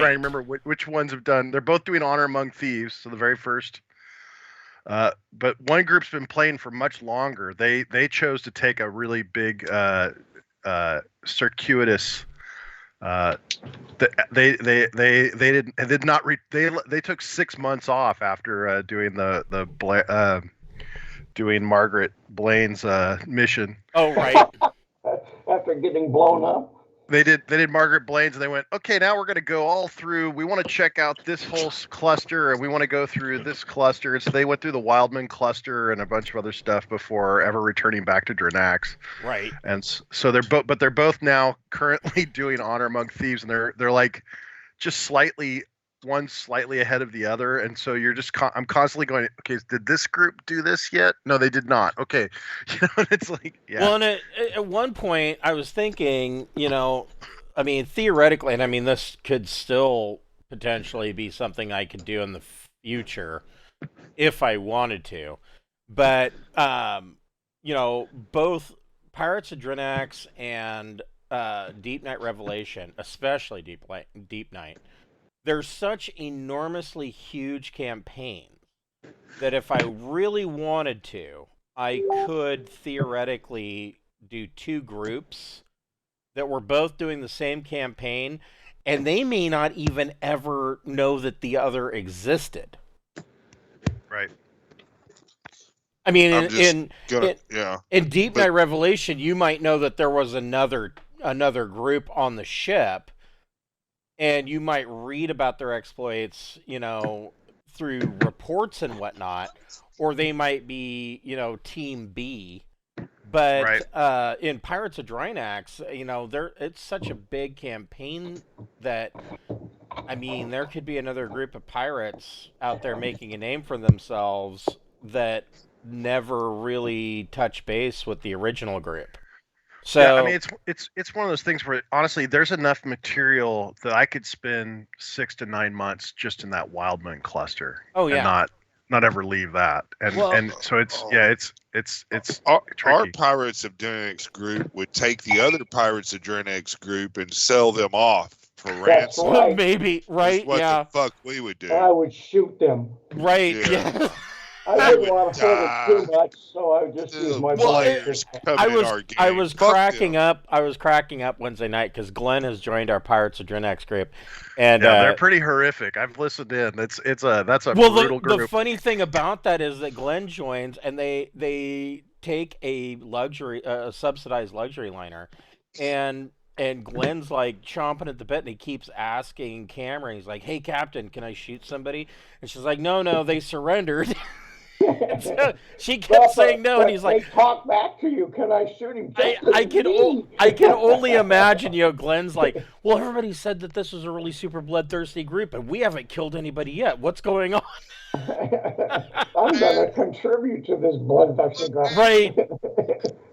trying to remember which ones have done. They're both doing Honor Among Thieves, so the very first. But one group's been playing for much longer. They chose to take a really big circuitous. They did not they took 6 months off after doing doing Margaret Blaine's mission. Oh, right. After getting blown up. They did Margaret Blaine's, and they went, okay, now we're going to go all through. We want to check out this whole cluster, and we want to go through this cluster. And so they went through the Wildman cluster and a bunch of other stuff before ever returning back to Dranax. Right. And so they're both now currently doing Honor Among Thieves, and they're like just slightly ahead of the other, and so you're just I'm constantly going, okay, did this group do this yet? No, they did not. Okay. It's like, yeah. Well, and at one point I was thinking, I mean, theoretically, and I mean, this could still potentially be something I could do in the future if I wanted to, but both Pirates of Drinax and Deepnight Revelation, especially Deepnight, they're such enormously huge campaigns that if I really wanted to, I could theoretically do two groups that were both doing the same campaign, and they may not even ever know that the other existed. Right. I mean, in Deep Night Revelation, you might know that there was another group on the ship, and you might read about their exploits, through reports and whatnot, or they might be, Team B. But right. In Pirates of Drinax, it's such a big campaign that, I mean, there could be another group of pirates out there making a name for themselves that never really touch base with the original group. So yeah, I mean, it's one of those things where honestly, there's enough material that I could spend 6 to 9 months just in that Wildman cluster. Oh yeah, and not ever leave that. And so it's our Pirates of Drinax group would take the other Pirates of Drinax group and sell them off for ransom. Right. Maybe, right? What yeah. the fuck we would do? I would shoot them. Right. Yeah. I didn't want to hurt it too much, so I would just use my players. I was cracking up. I was cracking up Wednesday night because Glenn has joined our Pirates of Drinax group, and they're pretty horrific. I've listened in. That's a brutal group. The funny thing about that is that Glenn joins, and they take a subsidized luxury liner, and Glenn's like chomping at the bit, and he keeps asking Cameron. He's like, "Hey, Captain, can I shoot somebody?" And she's like, "No, they surrendered." So she kept saying no, and he's like, "They talk back to you. Can I shoot him?" I can only imagine. Glenn's like, "Well, everybody said that this was a really super bloodthirsty group, and we haven't killed anybody yet. What's going on?" I'm gonna contribute to this bloodthirsty group. Right.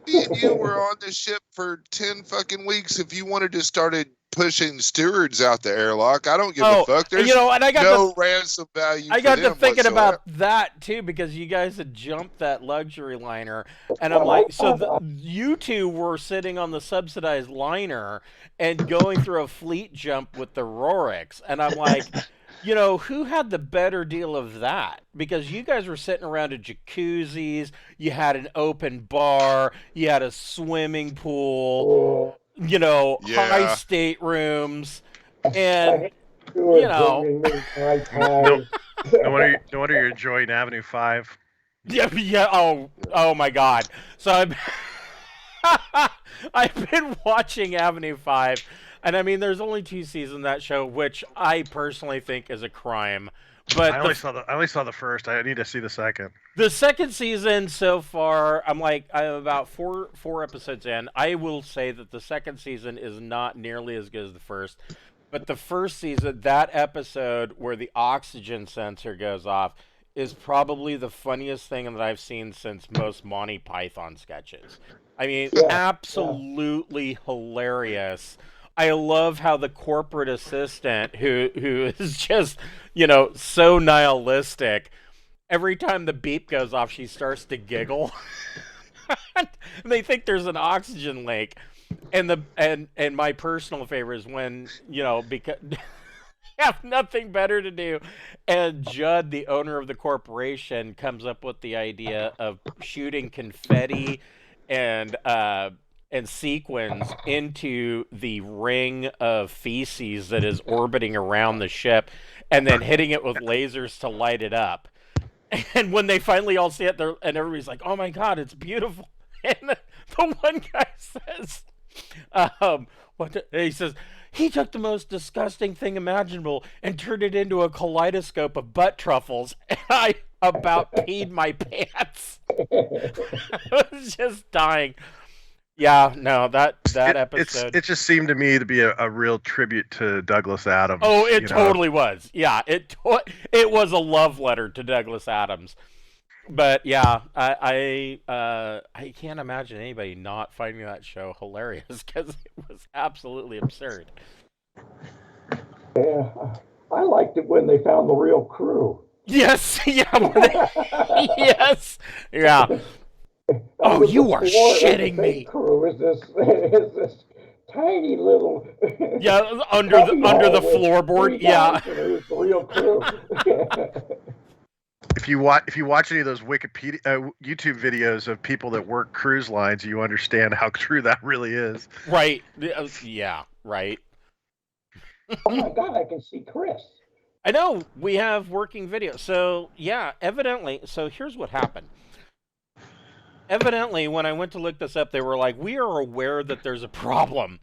You were on the ship for 10 fucking weeks. If you wanted to started pushing stewards out the airlock, I don't give a fuck. There's and I got no ransom value. I got to thinking whatsoever. about that too, because you guys had jumped that luxury liner, and I'm like, so you two were sitting on the subsidized liner and going through a fleet jump with the Rorix, and I'm like, who had the better deal of that? Because you guys were sitting around a jacuzzis, you had an open bar, you had a swimming pool, high staterooms, and no wonder you're enjoying Avenue 5. Yeah. Oh my God. So I've been watching Avenue 5. And I mean, there's only 2 seasons of that show, which I personally think is a crime. But I only saw the first. I need to see the second. The second season so far, I'm about four episodes in. I will say that the second season is not nearly as good as the first. But the first season, that episode where the oxygen sensor goes off, is probably the funniest thing that I've seen since most Monty Python sketches. I mean, absolutely hilarious. I love how the corporate assistant, who is just, so nihilistic, every time the beep goes off, she starts to giggle. And they think there's an oxygen leak. And my personal favorite is when, because have nothing better to do. And Judd, the owner of the corporation, comes up with the idea of shooting confetti and sequins into the ring of feces that is orbiting around the ship, and then hitting it with lasers to light it up. And when they finally all see it, and everybody's like, "Oh my God, it's beautiful!" And the one guy says, he says, he took the most disgusting thing imaginable and turned it into a kaleidoscope of butt truffles, and I about peed my pants. I was just dying. Yeah, no, that episode. It just seemed to me to be a real tribute to Douglas Adams. Oh, it totally was. Yeah, it was a love letter to Douglas Adams. But yeah, I can't imagine anybody not finding that show hilarious because it was absolutely absurd. Yeah, I liked it when they found the real crew. Yes, yeah, yes, yeah. Oh, you are shitting me. Crew is this tiny little under the floorboard. Yeah. The real crew. If you watch any of those YouTube videos of people that work cruise lines, you understand how true that really is. Right. Yeah. Right. Oh my God! I can see Chris. I know we have working video. So yeah, evidently. So here's what happened. Evidently, when I went to look this up, they were like, "We are aware that there's a problem,"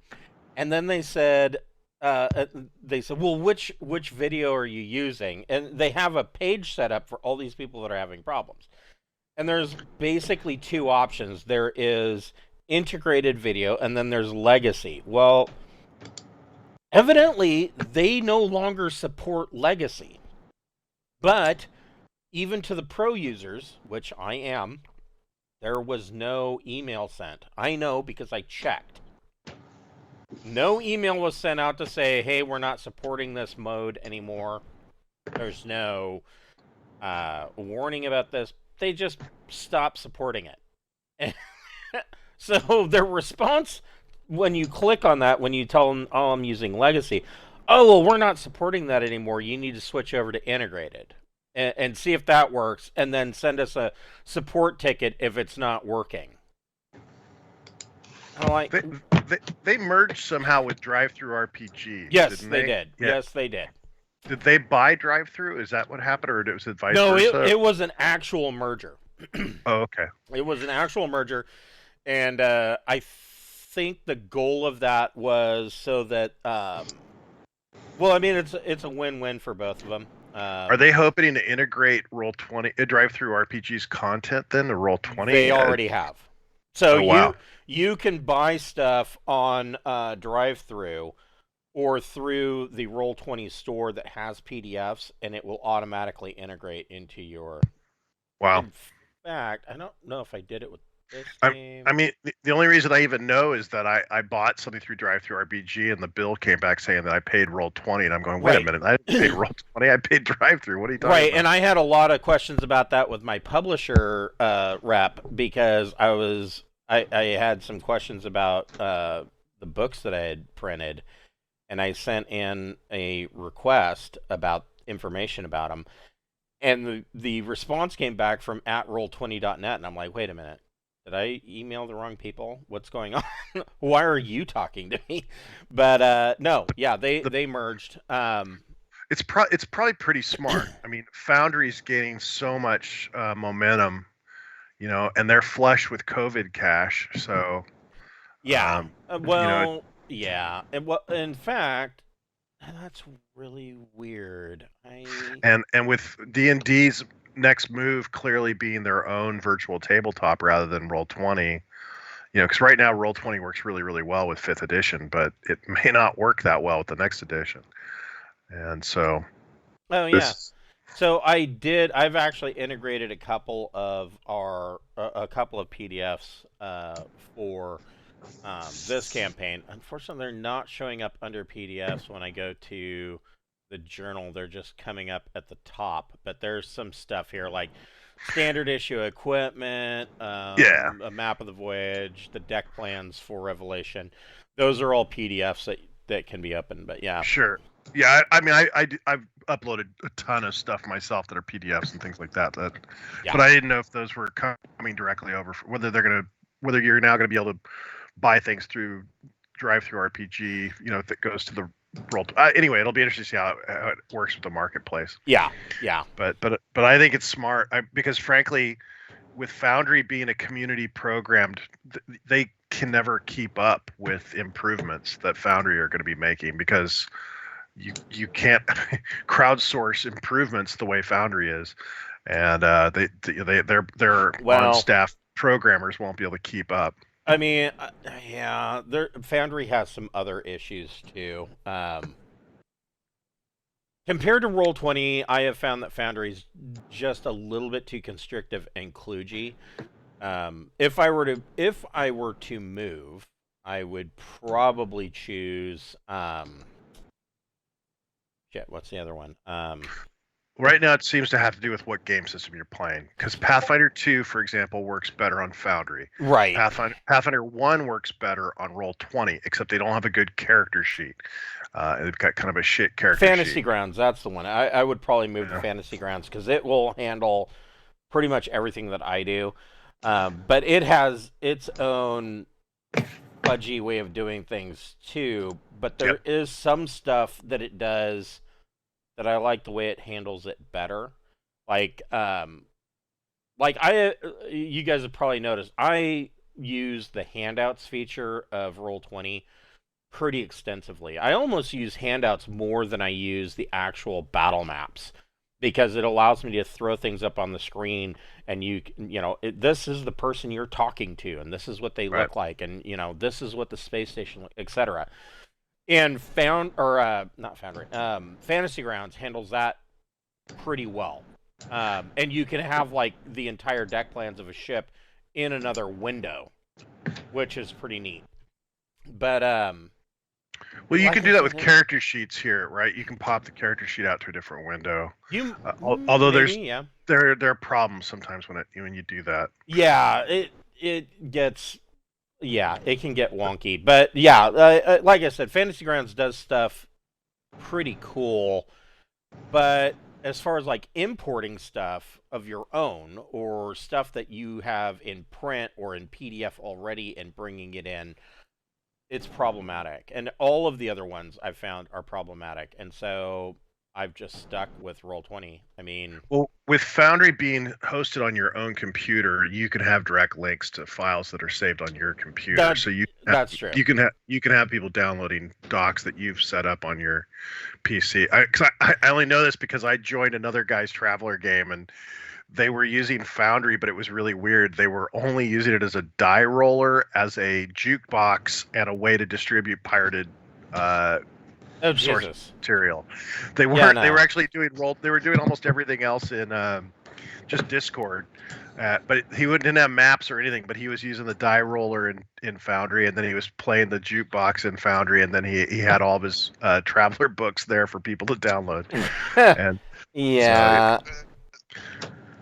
and then they said, "Well, which video are you using?" And they have a page set up for all these people that are having problems. And there's basically two options. There is integrated video, and then there's legacy. Well, evidently, they no longer support legacy. But even to the pro users, which I am, there was no email sent. I know because I checked. No email was sent out to say, hey, we're not supporting this mode anymore. There's no warning about this. They just stopped supporting it. So their response, when you click on that, when you tell them, oh, I'm using legacy, oh, well, we're not supporting that anymore. You need to switch over to integrated. And see if that works, and then send us a support ticket if it's not working. They merged somehow with DriveThruRPG. Yes, they did. Yeah. Yes, they did. Did they buy DriveThru? Is that what happened, or was it vice versa? No, it was an actual merger. Oh, okay. It was an actual merger, and I think the goal of that was so that, well, I mean, it's a win-win for both of them. Are they hoping to integrate Roll20 DriveThruRPG's content then to Roll20? They already have. So you can buy stuff on DriveThru or through the Roll20 store that has PDFs, and it will automatically integrate into your. Wow. In fact, I don't know if I did it with this game. I mean, the only reason I even know is that I bought something through DriveThruRPG, and the bill came back saying that I paid Roll20, and I'm going, wait a minute, I didn't pay Roll20, I paid DriveThru. What are you talking about? Right, and I had a lot of questions about that with my publisher rep because I had some questions about the books that I had printed, and I sent in a request about information about them, and the response came back from @roll20.net, and I'm like, wait a minute. Did I email the wrong people? What's going on? Why are you talking to me? But no, yeah, they merged. It's probably pretty smart. I mean, Foundry's gaining so much momentum, and they're flush with COVID cash. So yeah, yeah, and in fact, that's really weird. And with D&D's next move clearly being their own virtual tabletop rather than Roll20, because right now Roll20 works really, really well with 5th edition, but it may not work that well with the next edition. And so so I've actually integrated a couple of PDFs for this campaign. Unfortunately, they're not showing up under PDFs when I go to the journal. They're just coming up at the top, but there's some stuff here like standard issue equipment, a map of the voyage, the deck plans for Revelation. Those are all PDFs that can be opened, but yeah. Sure. Yeah, I mean, I've uploaded a ton of stuff myself that are PDFs and things like that. But I didn't know if those were coming directly over, whether you're now gonna be able to buy things through Drive-Thru RPG, if it goes to the roll. Anyway, it'll be interesting to see how it works with the marketplace. Yeah. But I think it's smart because frankly, with Foundry being a community programmed, they can never keep up with improvements that Foundry are going to be making because you can't crowdsource improvements the way Foundry is, and their on-staff programmers won't be able to keep up. I mean, yeah, Foundry has some other issues too. Compared to Roll20, I have found that Foundry is just a little bit too constrictive and kludgy. If I were to move, I would probably choose. What's the other one? Right now, it seems to have to do with what game system you're playing. Because Pathfinder 2, for example, works better on Foundry. Right. Pathfinder 1 works better on Roll20, except they don't have a good character sheet. They've got kind of a shit character sheet. Fantasy Grounds, that's the one. I would probably move to Fantasy Grounds because it will handle pretty much everything that I do. But it has its own fudgy way of doing things too. But there is some stuff that it does that I like the way it handles it better. You guys have probably noticed, I use the handouts feature of Roll20 pretty extensively. I almost use handouts more than I use the actual battle maps because it allows me to throw things up on the screen and this is the person you're talking to and this is what they look like and this is what the space station, etc. And Fantasy Grounds handles that pretty well. And you can have the entire deck plans of a ship in another window, which is pretty neat. But well, you can do that with character sheets here, right? You can pop the character sheet out to a different window. Although there are problems sometimes when you do that. Yeah, it gets. Yeah, it can get wonky. But yeah, like I said, Fantasy Grounds does stuff pretty cool. But as far as importing stuff of your own or stuff that you have in print or in PDF already and bringing it in, it's problematic. And all of the other ones I've found are problematic. And so I've just stuck with Roll20. I mean, well, with Foundry being hosted on your own computer, you can have direct links to files that are saved on your computer. That's true. You can have people downloading docs that you've set up on your PC. I only know this because I joined another guy's Traveler game and they were using Foundry, but it was really weird. They were only using it as a die roller, as a jukebox, and a way to distribute pirated source material. They weren't. They were actually doing They were doing almost everything else in just Discord. But he didn't have maps or anything. But he was using the die roller in Foundry, and then he was playing the jukebox in Foundry, and then he had all of his Traveler books there for people to download. And yeah.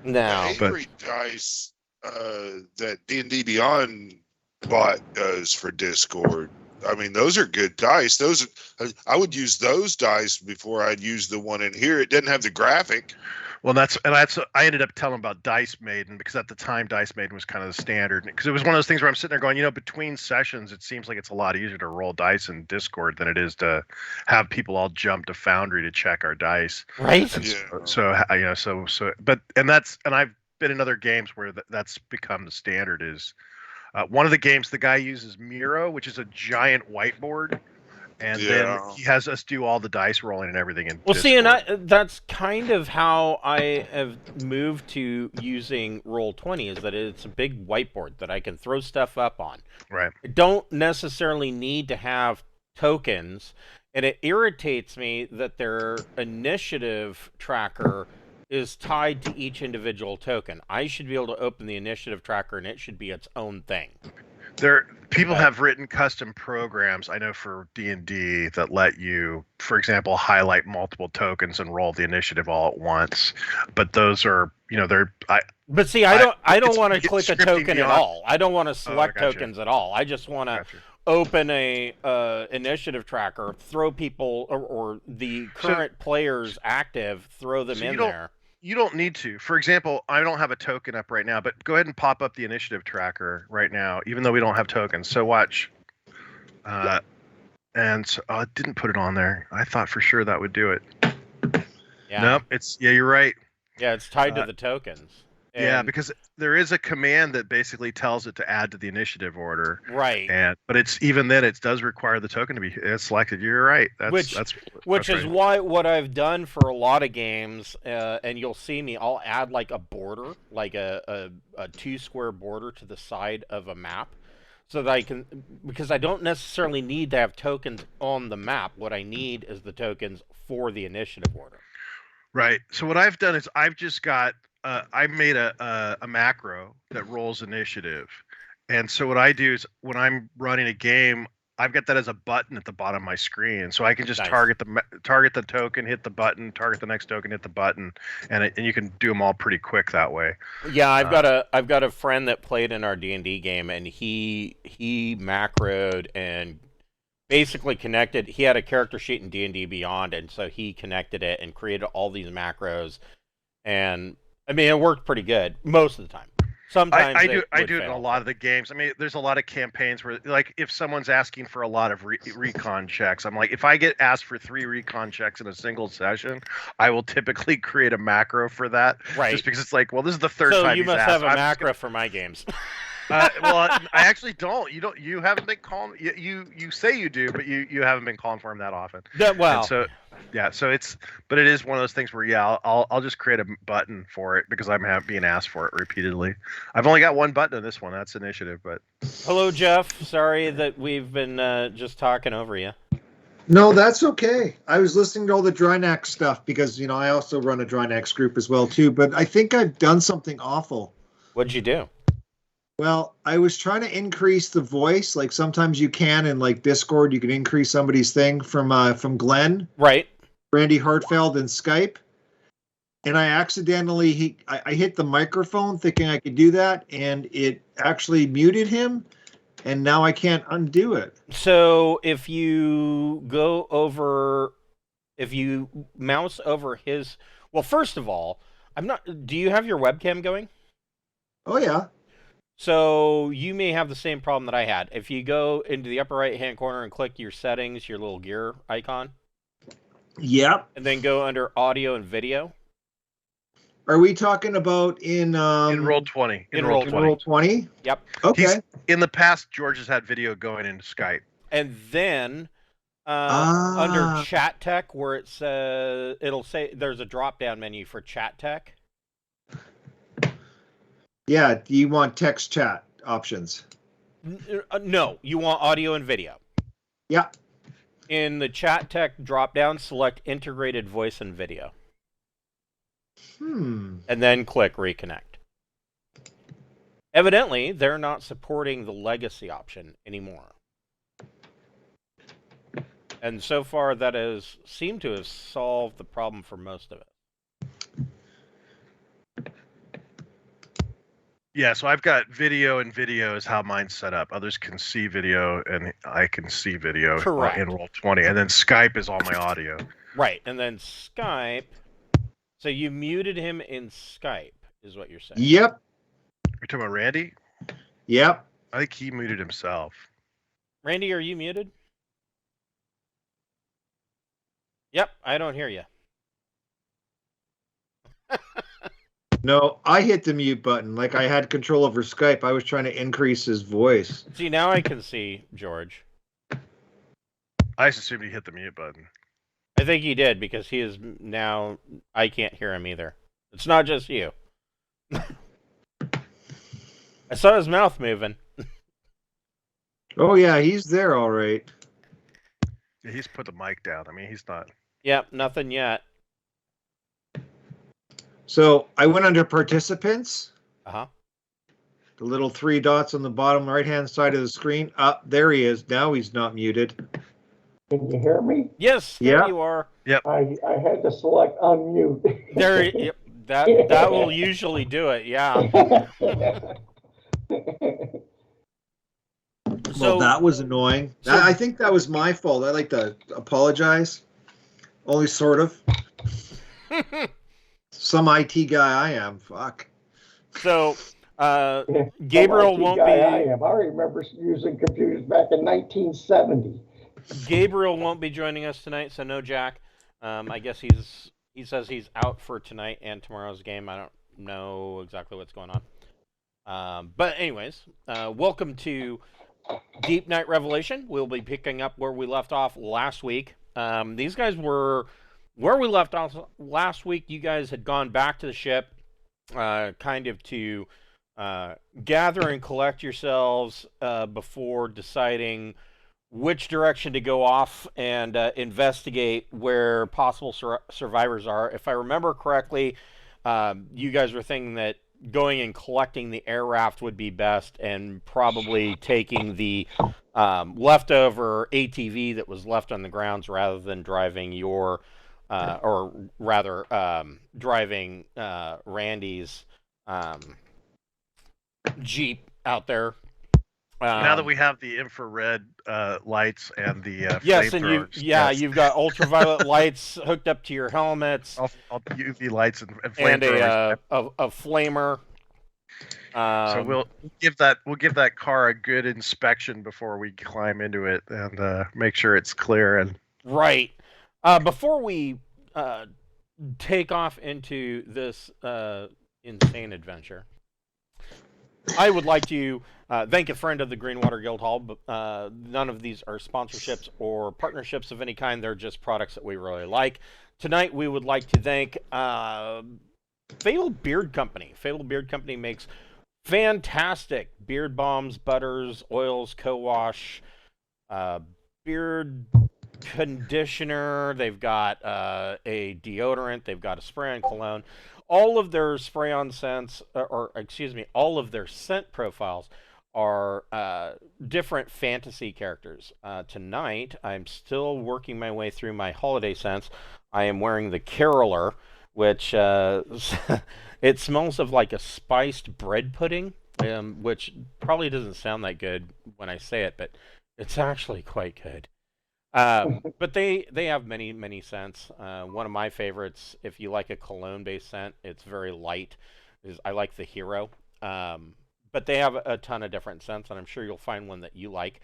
No, Avery dice that D&D Beyond bought does for Discord. I mean, those are good dice. I would use those dice before I'd use the one in here. It doesn't have the graphic. Well, I ended up telling about Dice Maiden because at the time Dice Maiden was kind of the standard. Because it was one of those things where I'm sitting there going, between sessions, it seems like it's a lot easier to roll dice in Discord than it is to have people all jump to Foundry to check our dice. Right. And I've been in other games where that's become the standard. Is one of the games the guy uses Miro, which is a giant whiteboard. And then he has us do all the dice rolling and everything. Well, see, and that's kind of how I have moved to using Roll20, is that it's a big whiteboard that I can throw stuff up on. Right. I don't necessarily need to have tokens, and it irritates me that their initiative tracker is tied to each individual token. I should be able to open the initiative tracker, and it should be its own thing. People have written custom programs, I know, for D&D that let you, for example, highlight multiple tokens and roll the initiative all at once. But those are, But see, I don't want to click a token at all. I don't want to select tokens at all. I just want to open a initiative tracker, throw people or the current players active, throw them in there. You don't need to. For example, I don't have a token up right now, but go ahead and pop up the initiative tracker right now, even though we don't have tokens. So watch. And so, I didn't put it on there. I thought for sure that would do it. Yeah. Nope. You're right. Yeah, it's tied to the tokens. Yeah, because there is a command that basically tells it to add to the initiative order. Right. But it's even then it does require the token to be selected. You're right. Which is why what I've done for a lot of games, and you'll see me, I'll add like a border, like a 2-square border to the side of a map, so that because I don't necessarily need to have tokens on the map. What I need is the tokens for the initiative order. Right. So what I've done is I've just got I made a macro that rolls initiative, and so what I do is when I'm running a game, I've got that as a button at the bottom of my screen, so I can just target the token, hit the button, target the next token, hit the button, and you can do them all pretty quick that way. Yeah, I've got a friend that played in our D&D game, and he macroed and basically connected. He had a character sheet in D&D Beyond, and so he connected it and created all these macros, and I mean, it worked pretty good most of the time. Sometimes I do it in a lot of the games. I mean, there's a lot of campaigns where, like, if someone's asking for a lot of recon checks, I'm like, if I get asked for 3 recon checks in a single session, I will typically create a macro for that. Right. Just because it's like, well, this is the third time. time So you must have a macro for my games. Well, I actually don't. You don't. You haven't been calling. You say you do, but you haven't been calling for him that often. Well. So yeah. So but it is one of those things where I'll just create a button for it because I'm being asked for it repeatedly. I've only got one button in this one. That's initiative. But hello, Jeff. Sorry that we've been just talking over you. No, that's okay. I was listening to all the Drynax stuff because I also run a Drynax group as well too. But I think I've done something awful. What'd you do? Well, I was trying to increase the voice. Like sometimes you can in like Discord, you can increase somebody's thing from Glenn, right? Randy Hartfeld in Skype, and I accidentally I hit the microphone thinking I could do that, and it actually muted him, and now I can't undo it. So if you mouse over his, well, first of all, do you have your webcam going? Oh yeah. So you may have the same problem that I had. If you go into the upper right-hand corner and click your settings, your little gear icon. Yep. And then go under audio and video. Are we talking about in Roll20? In Roll20? Yep. Okay. In the past, George has had video going into Skype. And then under Chat Tech, where it says, it'll say there's a drop-down menu for Chat Tech. Yeah, you want text chat options? No, you want audio and video. Yeah. In the Chat Tech drop-down, select integrated voice and video. And then click reconnect. Evidently, they're not supporting the legacy option anymore. And so far, that has seemed to have solved the problem for most of it. Yeah, so I've got video, and video is how mine's set up. Others can see video, and I can see video in Roll20. And then Skype is all my audio. Right, and then Skype. So you muted him in Skype, is what you're saying. Yep. You're talking about Randy? Yep. I think he muted himself. Randy, are you muted? Yep, I don't hear you. No, I hit the mute button. Like I had control over Skype. I was trying to increase his voice. See, now I can see George. I just assumed he hit the mute button. I think he did because he is now. I can't hear him either. It's not just you. I saw his mouth moving. Oh yeah, he's there all right. Yeah, he's put the mic down. I mean, he's not. Yep, nothing yet. So I went under participants. Uh-huh. The little 3 dots on the bottom right-hand side of the screen. There he is. Now he's not muted. Can you hear me? Yes, there you are. Yep. I had to select unmute. There, yep, that will usually do it. Yeah. Well, that was annoying. I think that was my fault. I like to apologize. Only sort of. Some IT guy I am. Fuck. So, Gabriel won't be. I remember using computers back in 1970. Gabriel won't be joining us tonight, so no Jack. I guess he says he's out for tonight and tomorrow's game. I don't know exactly what's going on. But anyways, welcome to Deepnight Revelation. We'll be picking up where we left off last week. These guys were where we left off last week. You guys had gone back to the ship, kind of to gather and collect yourselves before deciding which direction to go off and investigate where possible survivors are. If I remember correctly, you guys were thinking that going and collecting the air raft would be best, and probably taking the leftover ATV that was left on the grounds rather than driving your, driving Randy's Jeep out there. Now that we have the infrared lights and the yes, and you've got ultraviolet lights hooked up to your helmets. All UV lights and flamethrowers. And a flamer. So we'll give that car a good inspection before we climb into it and make sure it's clear. And right before we take off into this insane adventure, I would like to thank a friend of the Greenwater Guildhall. But none of these are sponsorships or partnerships of any kind. They're just products that we really like. Tonight, we would like to thank Fatal Beard Company. Fatal Beard Company makes fantastic beard balms, butters, oils, co-wash, beard conditioner. They've got a deodorant. They've got a spray-on cologne. All of their spray-on scents, all of their scent profiles are different fantasy characters. Tonight, I'm still working my way through my holiday scents. I am wearing the Caroler, which it smells of like a spiced bread pudding, which probably doesn't sound that good when I say it, but it's actually quite good. But they have many scents. One of my favorites, if you like a cologne-based scent, it's very light, I like the Hero. But they have a ton of different scents, and I'm sure you'll find one that you like.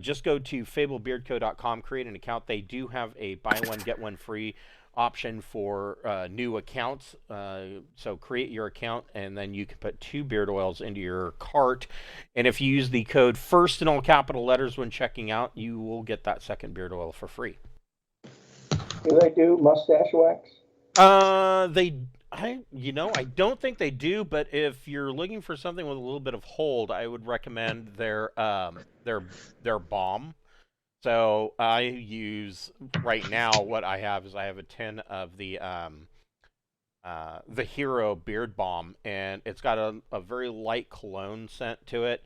Just go to fablebeardco.com, create an account. They do have a buy one, get one free option for new accounts. So create your account, and then you can put 2 beard oils into your cart. And if you use the code FIRST in all capital letters when checking out, you will get that second beard oil for free. Do they do mustache wax? I don't think they do, but if you're looking for something with a little bit of hold, I would recommend their balm. So I use right now, what I have is I have a tin of the Hero beard balm, and it's got a very light cologne scent to it,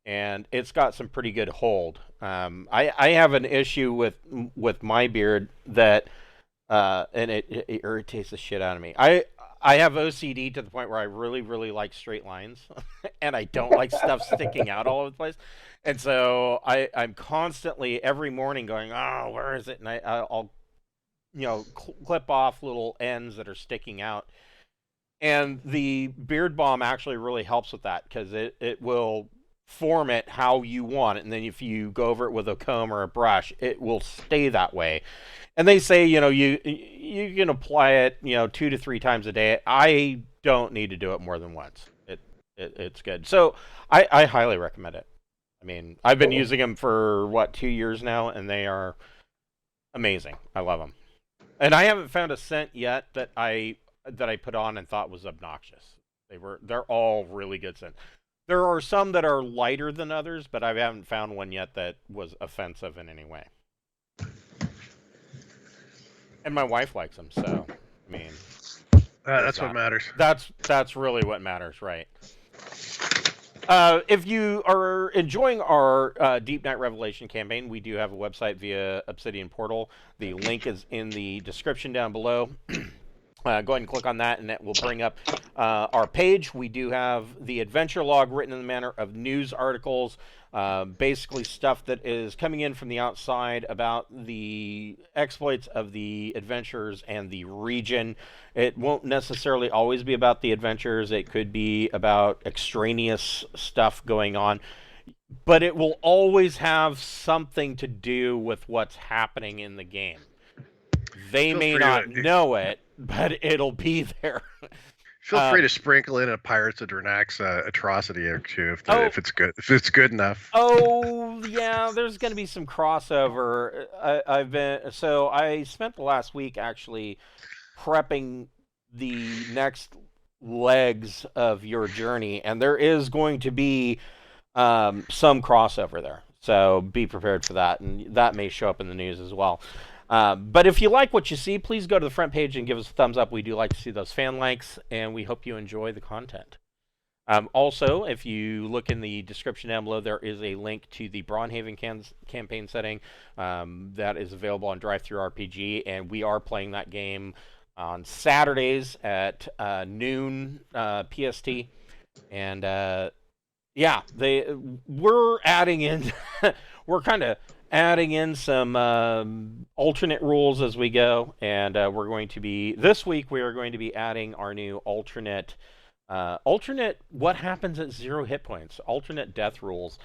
and it's got some pretty good hold. I have an issue with my beard that and it irritates the shit out of me. I have OCD to the point where I really, really like straight lines, and I don't like stuff sticking out all over the place. And so I'm constantly every morning going, oh, where is it? And I'll clip off little ends that are sticking out. And the beard balm actually really helps with that, because it will form it how you want it. And then if you go over it with a comb or a brush, it will stay that way. And they say, you can apply it, 2 to 3 times a day. I don't need to do it more than once. It's good. So I highly recommend it. I mean, I've been using them for 2 years now, and they are amazing. I love them. And I haven't found a scent yet that I put on and thought was obnoxious. They're all really good scents. There are some that are lighter than others, but I haven't found one yet that was offensive in any way. And my wife likes them, so I mean, that's what matters. That's really what matters, right? If you are enjoying our Deep Night Revelation campaign, we do have a website via Obsidian Portal. The link is in the description down below. Go ahead and click on that, and it will bring up our page. We do have the adventure log written in the manner of news articles, basically stuff that is coming in from the outside about the exploits of the adventurers and the region. It won't necessarily always be about the adventurers. It could be about extraneous stuff going on. But it will always have something to do with what's happening in the game. They may not know it, but it'll be there. Feel free to sprinkle in a Pirates of Dranax atrocity or two if it's good. If it's good enough. Oh yeah, there's going to be some crossover. I spent the last week actually prepping the next legs of your journey, and there is going to be some crossover there. So be prepared for that, and that may show up in the news as well. But if you like what you see, please go to the front page and give us a thumbs up. We do like to see those fan likes, and we hope you enjoy the content. Also, if you look in the description down below, there is a link to the Braunhaven campaign setting that is available on DriveThruRPG, and we are playing that game on Saturdays at noon PST. And we're adding in, we're kind of adding in some alternate rules as we go, and we're going to be, this week we are going to be adding our new alternate what happens at 0 hit points, alternate death rules.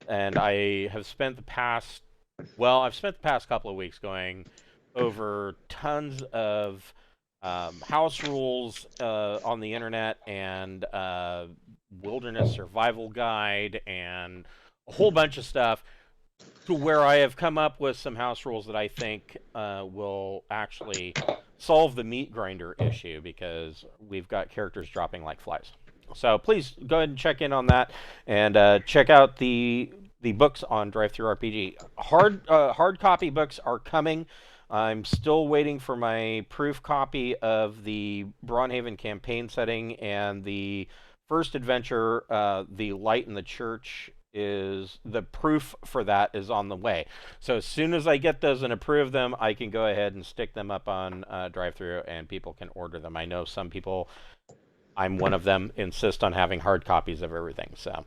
And I have spent the past couple of weeks going over tons of house rules on the internet, and wilderness survival guide, and a whole bunch of stuff, to where I have come up with some house rules that I think will actually solve the meat grinder issue, because we've got characters dropping like flies. So please go ahead and check in on that, and check out the books on DriveThruRPG. Hard copy books are coming. I'm still waiting for my proof copy of the Braunhaven campaign setting, and the first adventure, The Light in the Church, is the proof for that is on the way. So as soon as I get those and approve them, I can go ahead and stick them up on DriveThru, and people can order them. I know some people, I'm one of them, insist on having hard copies of everything. So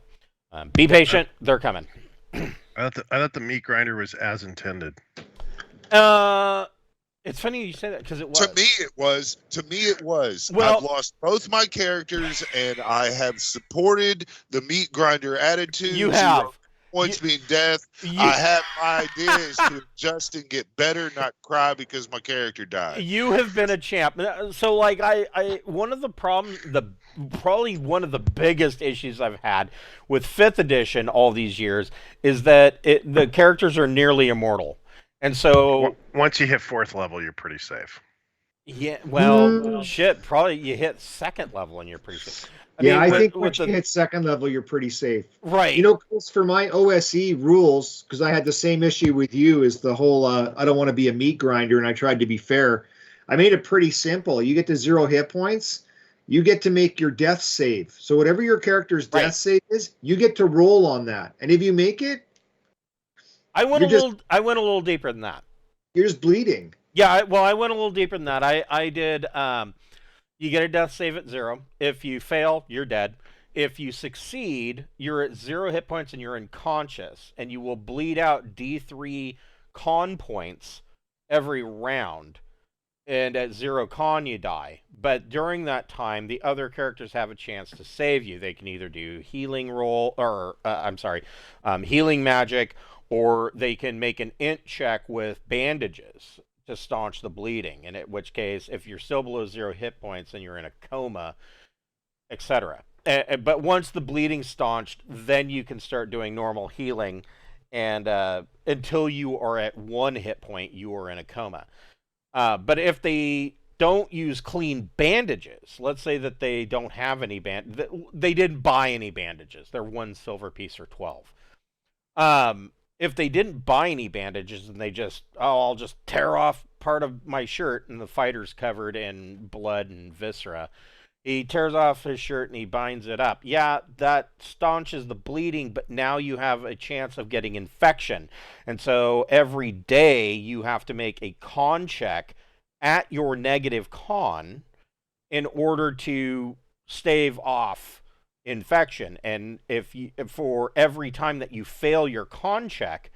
be patient, they're coming. I thought the meat grinder was as intended. It's funny you say that, because it was. To me, it was. Well, I've lost both my characters, and I have supported the meat grinder attitude. You have. Points being death. I have my ideas to adjust and get better, not cry because my character died. You have been a champ. So, like, I one of the problems, probably one of the biggest issues I've had with 5th edition all these years is that the characters are nearly immortal. And so once you hit 4th level, you're pretty safe. Yeah, well, shit, probably you hit 2nd level and you're pretty safe. I think once you hit 2nd level, you're pretty safe. Right. You know, for my OSE rules, because I had the same issue with you, is the whole I don't want to be a meat grinder, and I tried to be fair. I made it pretty simple. You get to 0 hit points, you get to make your death save. So whatever your character's death save is, you get to roll on that. And if you make it, I went a little deeper than that. You're just bleeding. Yeah, I went a little deeper than that. I did. You get a death save at 0. If you fail, you're dead. If you succeed, you're at 0 hit points and you're unconscious, and you will bleed out D3 con points every round. And at 0 con, you die. But during that time, the other characters have a chance to save you. They can either do healing healing magic, or they can make an int check with bandages to staunch the bleeding, in which case, if you're still below 0 hit points and you're in a coma, etc. But once the bleeding's staunched, then you can start doing normal healing, and until you are at 1 hit point, you are in a coma. But if they don't use clean bandages, let's say that they don't have any they didn't buy any bandages, they're 1 silver piece or 12. If they didn't buy any bandages and they just, I'll just tear off part of my shirt and the fighter's covered in blood and viscera, he tears off his shirt and he binds it up. Yeah, that staunches the bleeding, but now you have a chance of getting infection. And so every day you have to make a con check at your negative con in order to stave off infection. And for every time that you fail your con check,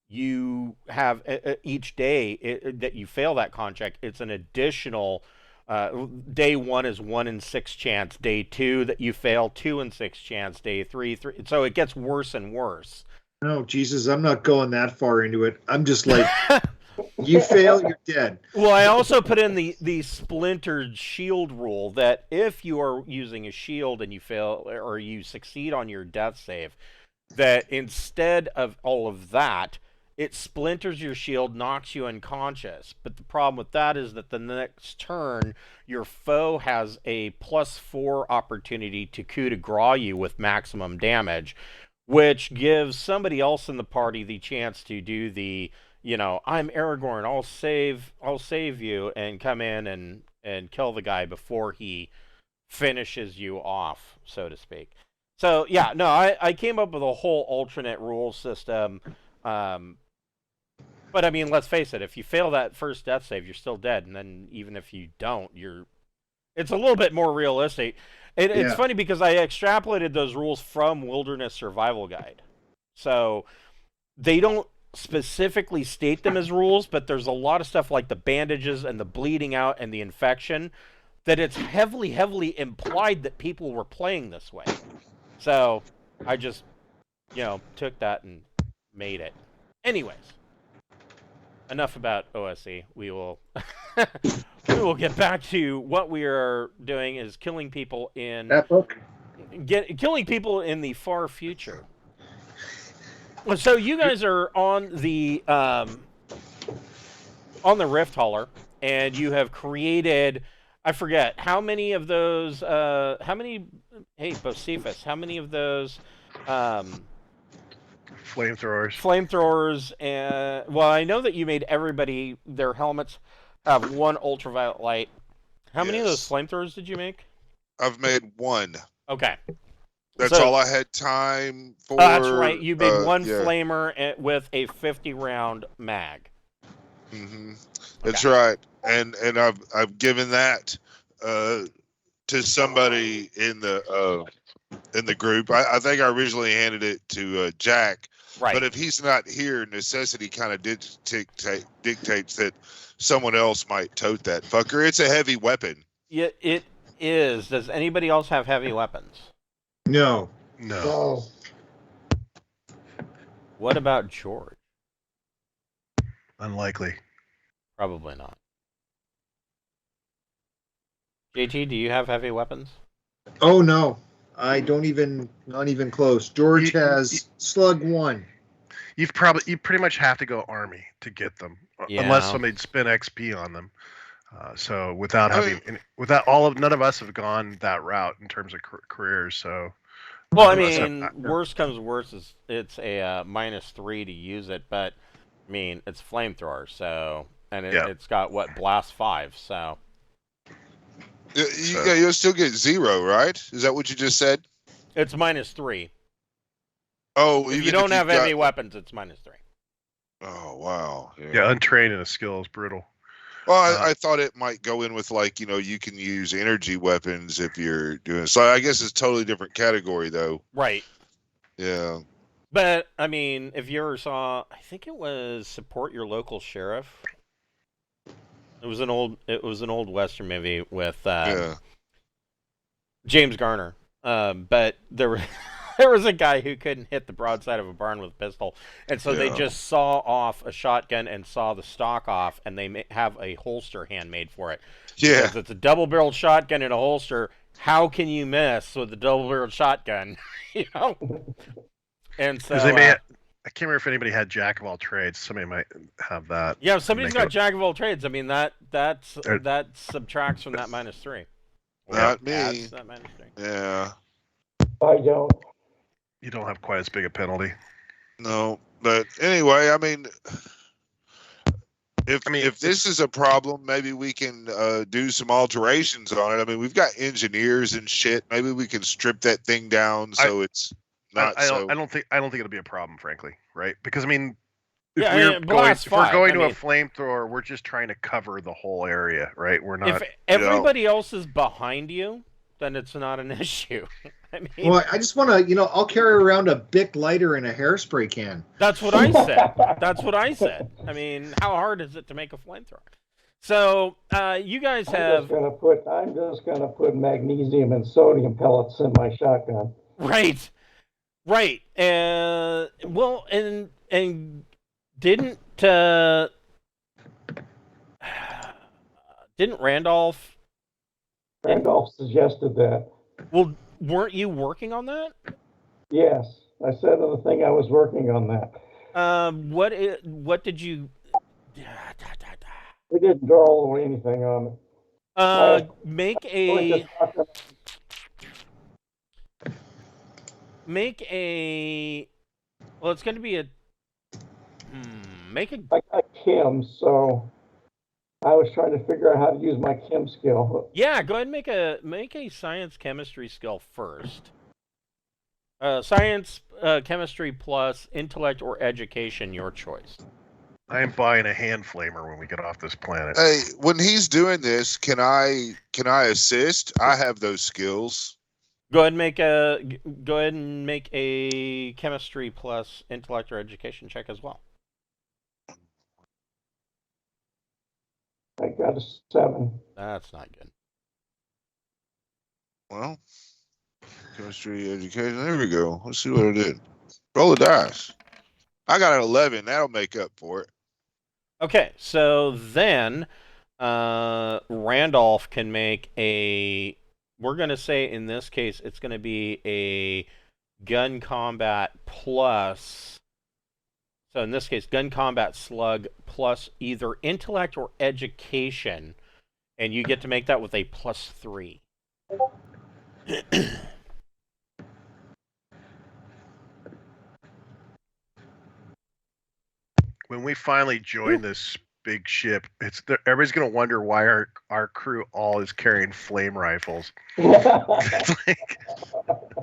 you have each day that you fail that con check, it's an additional. Day 1 is 1 in 6 chance. Day 2 that you fail, 2 in 6 chance. Day 3. So it gets worse and worse. No, Jesus, I'm not going that far into it. I'm just like, you fail, you're dead. Well, I also put in the splintered shield rule that if you are using a shield and you fail or you succeed on your death save, that instead of all of that, it splinters your shield, knocks you unconscious. But the problem with that is that the next turn, your foe has a +4 opportunity to coup de grace you with maximum damage, which gives somebody else in the party the chance to do the, I'm Aragorn, I'll save you, and come in and kill the guy before he finishes you off, so to speak. So, yeah, no, I came up with a whole alternate rule system. But I mean, let's face it, if you fail that first death save, you're still dead. And then even if you don't, it's a little bit more realistic. It's funny because I extrapolated those rules from Wilderness Survival Guide. So they don't specifically state them as rules, but there's a lot of stuff like the bandages and the bleeding out and the infection that it's heavily, heavily implied that people were playing this way. So I just, took that and made it. Anyways. Enough about OSE. We will get back to what we are doing is killing people in that book. Killing people in the far future. So you guys are on the Rift Hauler, and you have created, I forget how many of those. Hey, Bocephus, how many of those? Flamethrowers, and well, I know that you made everybody their helmets have 1 ultraviolet light. How many of those flamethrowers did you make? I've made 1. Okay, that's all I had time for. That's right. You made 1 flamer with a 50-round mag. Mm-hmm. That's right, and I've given that to somebody in the group. I think I originally handed it to Jack. Right. But if he's not here, necessity kind of dictates that someone else might tote that fucker. It's a heavy weapon. Yeah, it is. Does anybody else have heavy weapons? No. What about George? Unlikely. Probably not. JT, do you have heavy weapons? Oh, no. I don't even, not even close. George has slug 1. You pretty much have to go army to get them, unless somebody'd spend XP on them. So none of us have gone that route in terms of careers. So, well, I mean, worst comes worst is it's a -3 to use it, but I mean it's flamethrower, so and it's got blast 5, so. You'll still get 0, right? Is that what you just said? It's -3. Oh, if you don't have heavy weapons, it's -3. Oh, wow. Yeah, untrained in a skill is brutal. Well, I thought it might go in with you can use energy weapons if you're doing. So I guess it's a totally different category, though. Right. Yeah. But I mean, if you ever saw, I think it was Support Your Local Sheriff. It was an old Western movie with James Garner. But there was a guy who couldn't hit the broadside of a barn with a pistol, and so they just saw off a shotgun and saw the stock off, and they have a holster handmade for it. Yeah, because it's a double-barreled shotgun in a holster. How can you miss with a double-barreled shotgun? And so I can't remember if anybody had Jack of all trades. Somebody might have that. Yeah, if somebody's got Jack of all trades, I mean that subtracts from that -3. Not me. That -3. Yeah. I don't. You don't have quite as big a penalty. No, but anyway, I mean, if this is a problem, maybe we can do some alterations on it. I mean, we've got engineers and shit. Maybe we can strip that thing down so it's not. I don't think it'll be a problem, frankly, right? Because I mean, if we're going to a flamethrower, we're just trying to cover the whole area, right? We're not. If everybody else is behind you, then it's not an issue. I mean, well, I just want to, I'll carry around a Bic lighter and a hairspray can. That's what I said. That's what I said. I mean, how hard is it to make a flamethrower? So you guys have. I'm just gonna put magnesium and sodium pellets in my shotgun. Right. Well, and didn't Randolph? Randolph suggested that. Well, weren't you working on that? Yes, I said in the thing I was working on that. What did you? We didn't draw anything on it. Make a. Well, it's going to be a. I got chem, so I was trying to figure out how to use my chem skill. Yeah, go ahead and make a science chemistry skill first. Science, chemistry plus intellect or education, your choice. I am buying a hand flamer when we get off this planet. Hey, when he's doing this, can I assist? I have those skills. Go ahead and make a chemistry plus intellect or education check as well. I got a 7. That's not good. Well, chemistry, education. There we go. Let's see what I did. Roll the dice. I got an 11. That'll make up for it. Okay, so then Randolph can make a. We're going to say in this case it's going to be a gun combat plus. So in this case, gun combat slug plus either intellect or education, and you get to make that with a +3. When we finally join this big ship, everybody's going to wonder why our crew all is carrying flame rifles.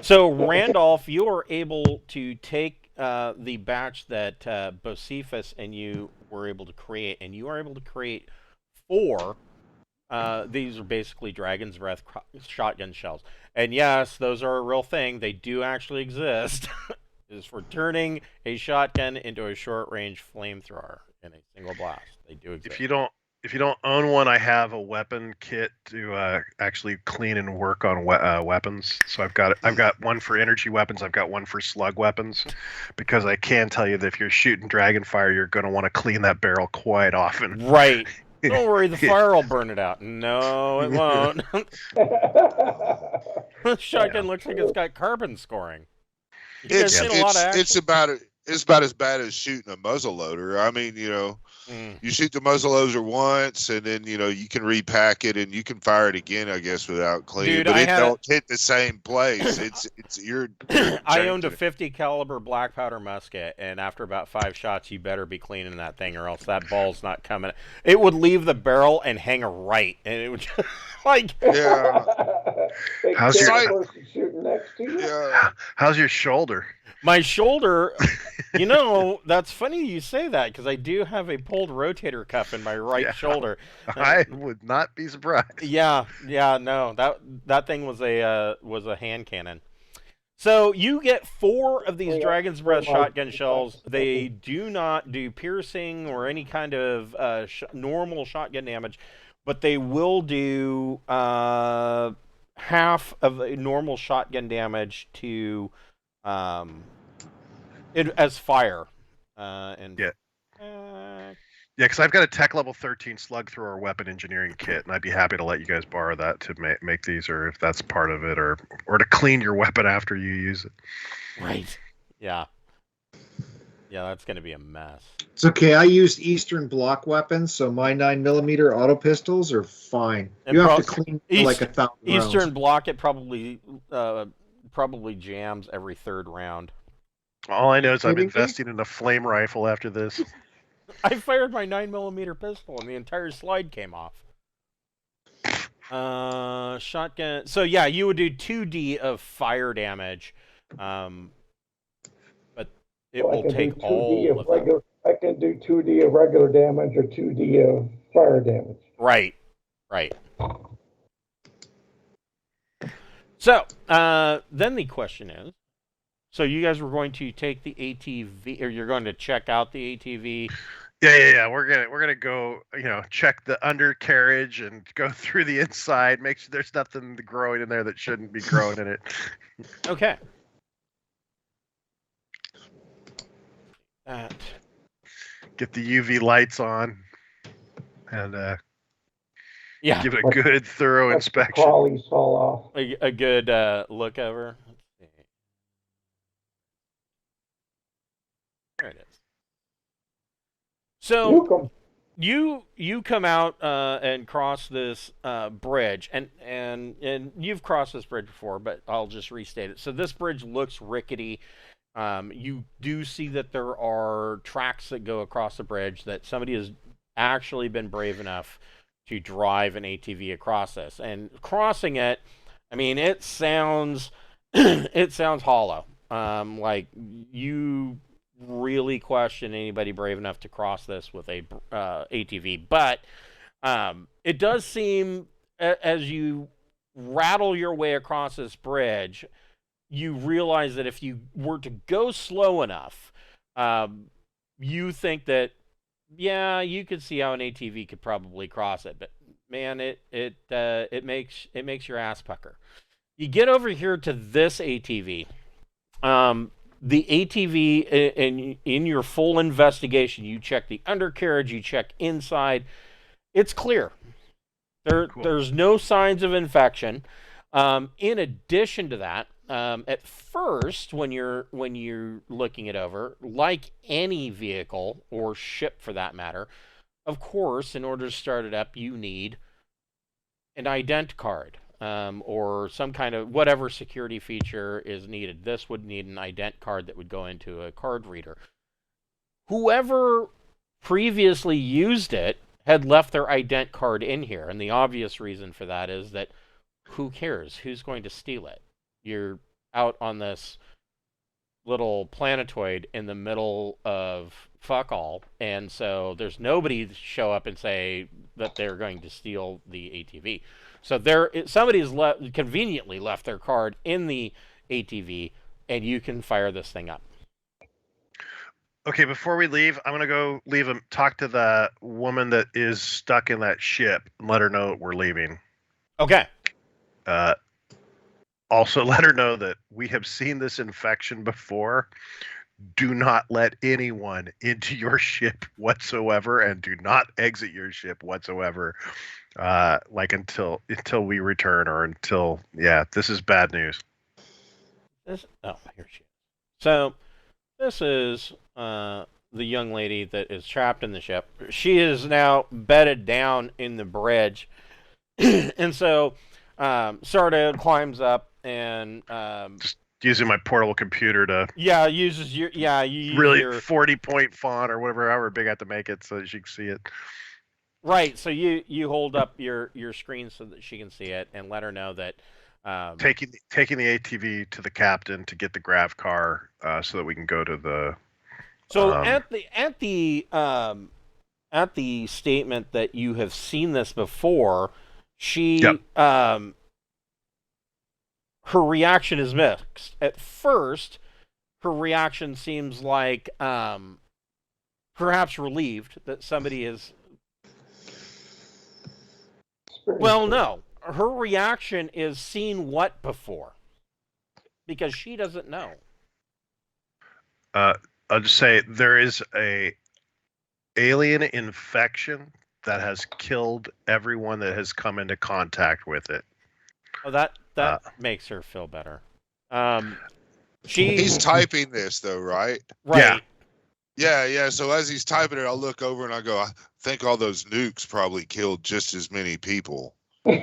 So Randolph, you are able to take the batch that Bocephus and you were able to create, and you are able to create 4. These are basically Dragon's Breath shotgun shells. And yes, those are a real thing. They do actually exist. Is for turning a shotgun into a short-range flamethrower in a single blast. They do exist. If you don't own one, I have a weapon kit to actually clean and work on weapons. So I've got one for energy weapons. I've got one for slug weapons, because I can tell you that if you're shooting dragon fire, you're going to want to clean that barrel quite often. Right. Don't worry, the fire will burn it out. No, it won't. The shotgun looks like it's got carbon scoring. It's about as bad as shooting a muzzleloader. I mean, you shoot the muzzleloader once, and then you can repack it and you can fire it again, I guess, without cleaning. Dude, but it don't hit the same place. You're I owned a 50 caliber black powder musket, and after about 5 shots, you better be cleaning that thing, or else that ball's not coming. It would leave the barrel and hang a right, and it would just, yeah. How's your shooting next to you? Yeah. How's your shoulder? My shoulder, that's funny you say that, because I do have a pulled rotator cuff in my right shoulder. I would not be surprised. Yeah, no, that thing was a hand cannon. So you get 4 of these Dragon's Breath shotgun shells. They do not do piercing or any kind of normal shotgun damage, but they will do half of the normal shotgun damage to as fire. Because I've got a tech level 13 slug thrower weapon engineering kit, and I'd be happy to let you guys borrow that to make these, or if that's part of it, or to clean your weapon after you use it. Right. Yeah, that's going to be a mess. It's okay. I used Eastern Bloc weapons, so my 9mm auto pistols are fine. You have to clean like 1,000 rounds. Eastern Bloc, it probably jams every 3rd round. All I know is I'm investing in a flame rifle after this. I fired my 9mm pistol and the entire slide came off. Shotgun. So yeah, you would do 2D of fire damage, but it will take all of I can do 2D of regular damage or 2D of fire damage. Right. So, then the question is, so you guys were going to take the ATV, or you're going to check out the ATV? Yeah. We're gonna go, check the undercarriage and go through the inside, make sure there's nothing growing in there that shouldn't be growing in it. Okay. Get the UV lights on, and give it a good, thorough inspection. The crawlies fall off. A good look over. Let's see. There it is. So you come out and cross this bridge, and you've crossed this bridge before, but I'll just restate it. So this bridge looks rickety. You do see that there are tracks that go across the bridge, that somebody has actually been brave enough to drive an ATV across this. And crossing it, I mean, it sounds hollow. Like, you really question anybody brave enough to cross this with a ATV. But it does seem, as you rattle your way across this bridge, you realize that if you were to go slow enough, you think that, yeah, you could see how an ATV could probably cross it, but man, it makes your ass pucker. You get over here to this ATV. The ATV, in your full investigation, you check the undercarriage, you check inside. It's clear. Cool. There's no signs of infection. In addition to that, at first, when you're looking it over, like any vehicle or ship for that matter, of course, in order to start it up, you need an ident card, or some kind of whatever security feature is needed. This would need an ident card that would go into a card reader. Whoever previously used it had left their ident card in here, and the obvious reason for that is that who cares? Who's going to steal it? You're out on this little planetoid in the middle of fuck all, and so there's nobody to show up and say that they're going to steal the ATV. So somebody's conveniently left their card in the ATV, and you can fire this thing up. Okay, before we leave, I'm gonna go talk to the woman that is stuck in that ship and let her know we're leaving. Okay. Also, let her know that we have seen this infection before. Do not let anyone into your ship whatsoever, and do not exit your ship whatsoever. Until we return, or until this is bad news. Here she is. So this is the young lady that is trapped in the ship. She is now bedded down in the bridge, and so Sarda climbs up and just using my portable computer to uses your really 40-point font or whatever, however big I have to make it so that she can see it. Right, so you hold up your screen so that she can see it, and let her know that taking the ATV to the captain to get the grav car, so that we can go to the. So at the statement that you have seen this before, she her reaction is mixed. At first, her reaction seems like perhaps relieved that somebody is. Well, no. Her reaction is seen what before? Because she doesn't know. I'll just say there is a alien infection that has killed everyone that has come into contact with it. Oh, that makes her feel better. He's typing this though, right? Right. Yeah. So as he's typing it, I'll look over and I go, I think all those nukes probably killed just as many people. I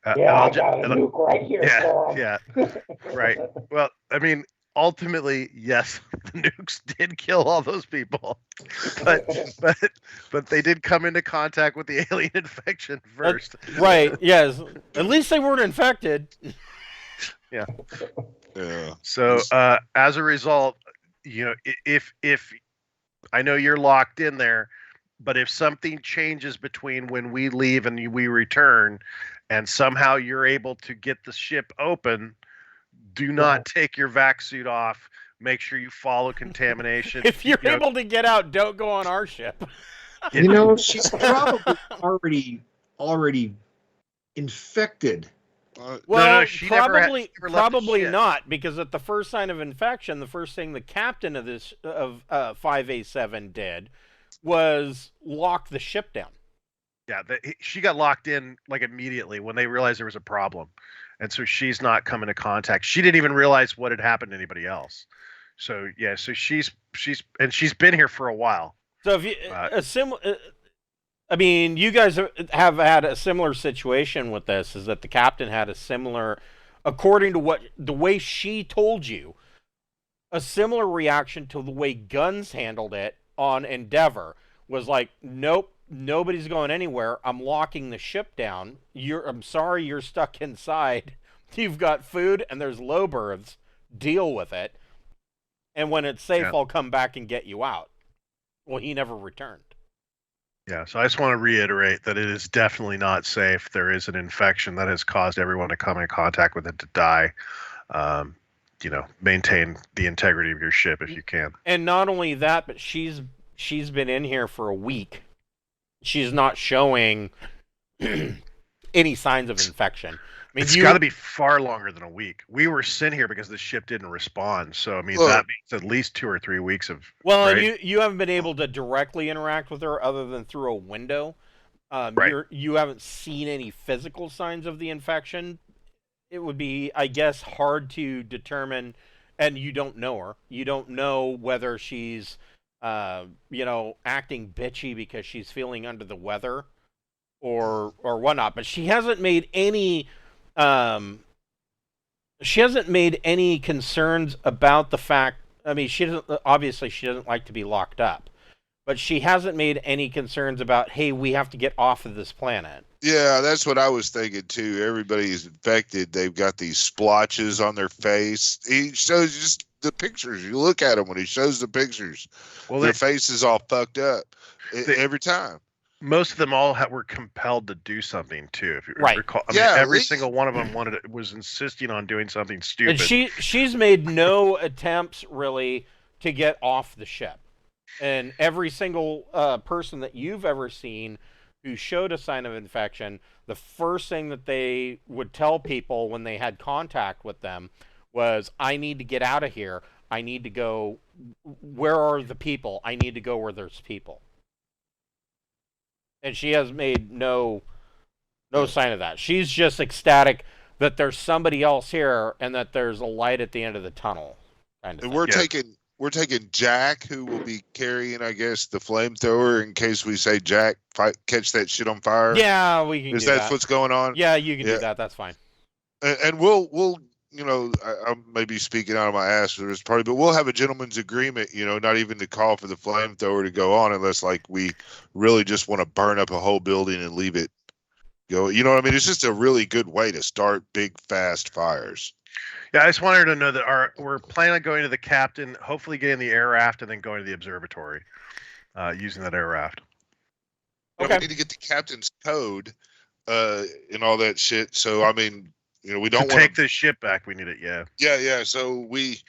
got a nuke right here. Yeah. Right. Well, I mean, ultimately, yes, the nukes did kill all those people, but they did come into contact with the alien infection first. Right. Yes. At least they weren't infected. Yeah. Yeah. So as a result, if I know you're locked in there, but if something changes between when we leave and we return, and somehow you're able to get the ship open, do not take your vac suit off. Make sure you follow contamination. If you're able to get out, don't go on our ship. She's probably already infected. Well, no, she probably not, because at the first sign of infection, the first thing the captain of 5A7 did was lock the ship down. Yeah, she got locked in like immediately when they realized there was a problem, and so she's not coming to contact. She didn't even realize what had happened to anybody else. So yeah, so she's been here for a while. So if you I mean, you guys have had a similar situation with this. Is that the captain had a similar, according to the way she told you, a similar reaction to the way Guns handled it on Endeavor. Was like, nope, nobody's going anywhere. I'm locking the ship down. I'm sorry, you're stuck inside. You've got food and there's low berths. Deal with it. And when it's safe, I'll come back and get you out. Well, he never returned. Yeah, so I just want to reiterate that it is definitely not safe. There is an infection that has caused everyone to come in contact with it to die. Maintain the integrity of your ship if you can. And not only that, but she's been in here for a week. She's not showing any signs of infection. I mean, it's got to be far longer than a week. We were sent here because the ship didn't respond. So, I mean, that means at least 2 or 3 weeks of... Well, right? and you haven't been able to directly interact with her other than through a window. Right. You haven't seen any physical signs of the infection. It would be, I guess, hard to determine, and you don't know her. You don't know whether she's, acting bitchy because she's feeling under the weather or whatnot. But she hasn't made any... she hasn't made any concerns about the fact. I mean, she doesn't like to be locked up, but she hasn't made any concerns about, hey, we have to get off of this planet. Yeah, that's what I was thinking too. Everybody's infected. They've got these splotches on their face. He shows just the pictures. You look at them when he shows the pictures. Well, their face is all fucked up every time. Most of them all were compelled to do something too. If you recall, I mean, every single one of them was insisting on doing something stupid. And she's made no attempts really to get off the ship. And every single person that you've ever seen who showed a sign of infection, the first thing that they would tell people when they had contact with them was, "I need to get out of here. I need to go. Where are the people? I need to go where there's people." And she has made no sign of that. She's just ecstatic that there's somebody else here and that there's a light at the end of the tunnel. And we're taking Jack, who will be carrying, I guess, the flamethrower in case we say, Jack, catch that shit on fire. Yeah, we can. Is that what's going on? Yeah, you can do that. That's fine. And we'll I may be speaking out of my ass for this party, but we'll have a gentleman's agreement, not even to call for the flamethrower to go on unless, like, we really just want to burn up a whole building and leave it go. You know what I mean? It's just a really good way to start big, fast fires. Yeah, I just wanted to know that we're planning on going to the captain, hopefully getting the air raft, and then going to the observatory using that air raft. Okay. We need to get the captain's code and all that shit. So, I mean... we don't want to take this ship back. We need it. Yeah. Yeah. So if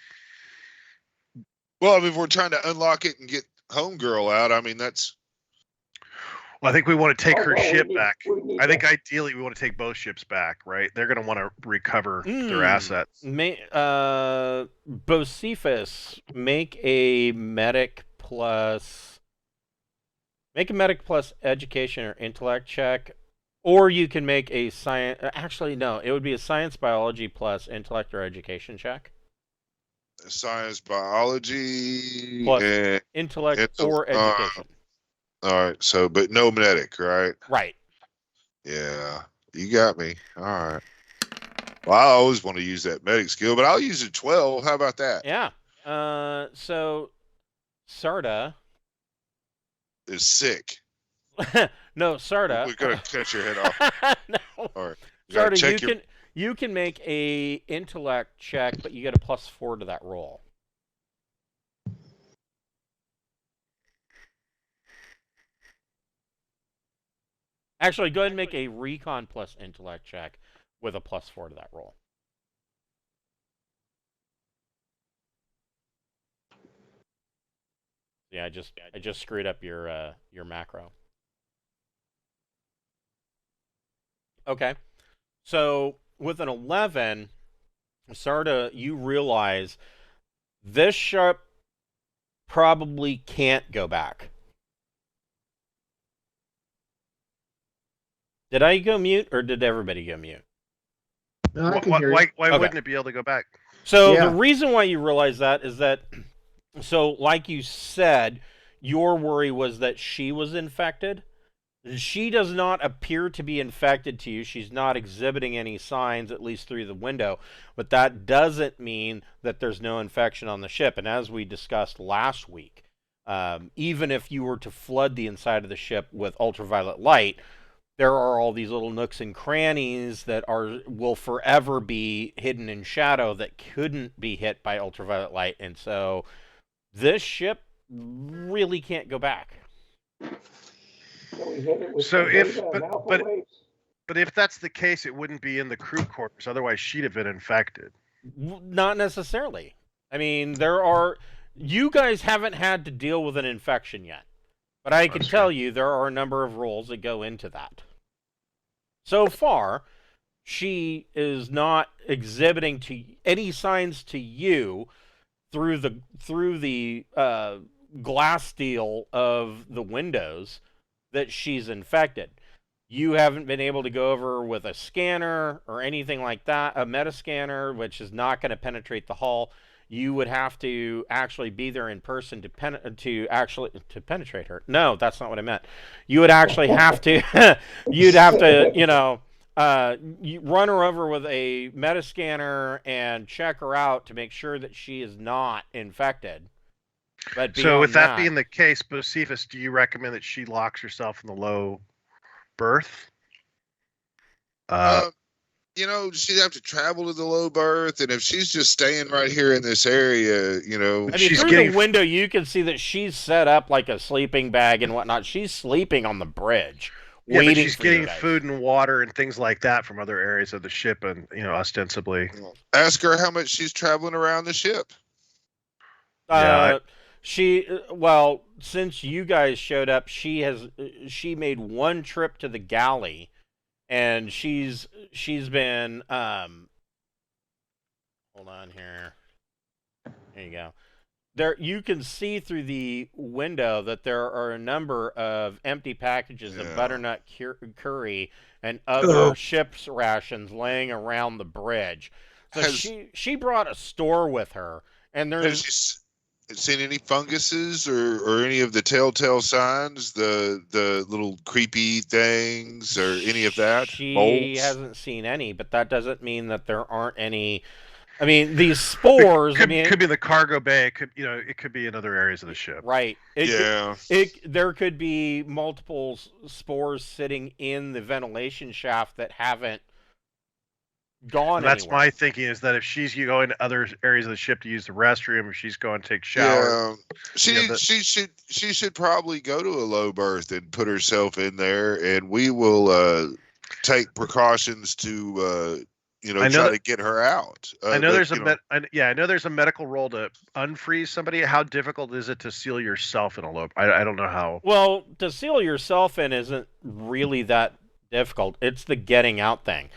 we're trying to unlock it and get Homegirl out, I mean, that's. Well, I think we want to take her ship back. I think ideally we want to take both ships back, right? They're going to want to recover their assets. Bocephus, make a medic plus education or intellect check. Or you can make a science... Actually, no. It would be a science, biology plus intellect or education check. Science, biology... Plus intellect or education. All right. So, but no medic, right? Right. Yeah. You got me. All right. Well, I always want to use that medic skill, but I'll use a 12. How about that? Yeah. So, Sarda... is sick. No, Sarda. We're gonna cut your head off. No. All right. Sarda, You can make a intellect check, but you get a +4 to that roll. Actually, go ahead and make a recon plus intellect check with a +4 to that roll. Yeah, I just screwed up your macro. Okay. So with an 11, Sarda, you realize this ship probably can't go back. Did I go mute, or did everybody go mute? No, I can hear you. Why wouldn't it be able to go back? So the reason why you realize that is that, so like you said, your worry was that she was infected. She does not appear to be infected to you. She's not exhibiting any signs, at least through the window. But that doesn't mean that there's no infection on the ship. And as we discussed last week, even if you were to flood the inside of the ship with ultraviolet light, there are all these little nooks and crannies that will forever be hidden in shadow that couldn't be hit by ultraviolet light. And so this ship really can't go back. So but if that's the case, it wouldn't be in the crew quarters. Otherwise, she'd have been infected. Not necessarily. I mean, you guys haven't had to deal with an infection yet, but I can tell you there are a number of roles that go into that. So far, she is not exhibiting to any signs to you through the glass steel of the windows that she's infected. You haven't been able to go over with a scanner or anything like that, a metascanner, which is not going to penetrate the hull. You would have to actually be there in person to penetrate her. No, that's not what I meant. You would actually have to, you'd have to, you run her over with a metascanner and check her out to make sure that she is not infected. But so with that being the case, Bocephus, do you recommend that she locks herself in the low berth? She'd have to travel to the low berth, and if she's just staying right here in this area, she's through the window, you can see that she's set up like a sleeping bag and whatnot. She's sleeping on the bridge. Yeah, but she's getting food and water and things like that from other areas of the ship, and ostensibly. Ask her how much she's traveling around the ship. Since you guys showed up, she made one trip to the galley, and she's been hold on here. There you go. There you can see through the window that there are a number of empty packages of butternut curry and other ship's rations laying around the bridge. So she brought a store with her, and there's seen any funguses or any of the telltale signs, the little creepy things or any of that? She hasn't seen any, but that doesn't mean that there aren't any. I mean, these spores. Could be in the cargo bay. It could be in other areas of the ship. Right. There could be multiple spores sitting in the ventilation shaft that haven't gone. That's anywhere. My thinking is that if she's going to other areas of the ship to use the restroom, or she's going to take showers, she should probably go to a low berth and put herself in there, and we will take precautions to try to get her out. I know there's a medical role to unfreeze somebody. How difficult is it to seal yourself in a low? I don't know how. Well, to seal yourself in isn't really that difficult. It's the getting out thing.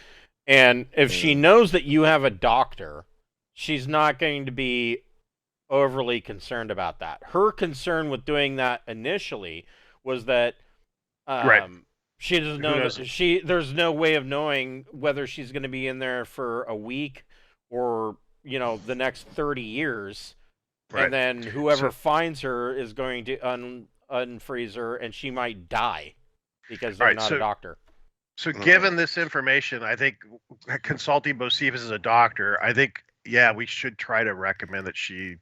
And if she knows that you have a doctor, she's not going to be overly concerned about that. Her concern with doing that initially was that she doesn't know that there's no way of knowing whether she's going to be in there for a week or the next 30 years, and then whoever finds her is going to unfreeze her, and she might die because they're not a doctor. So given this information, I think consulting Bocephus as a doctor, I think, we should try to recommend that she,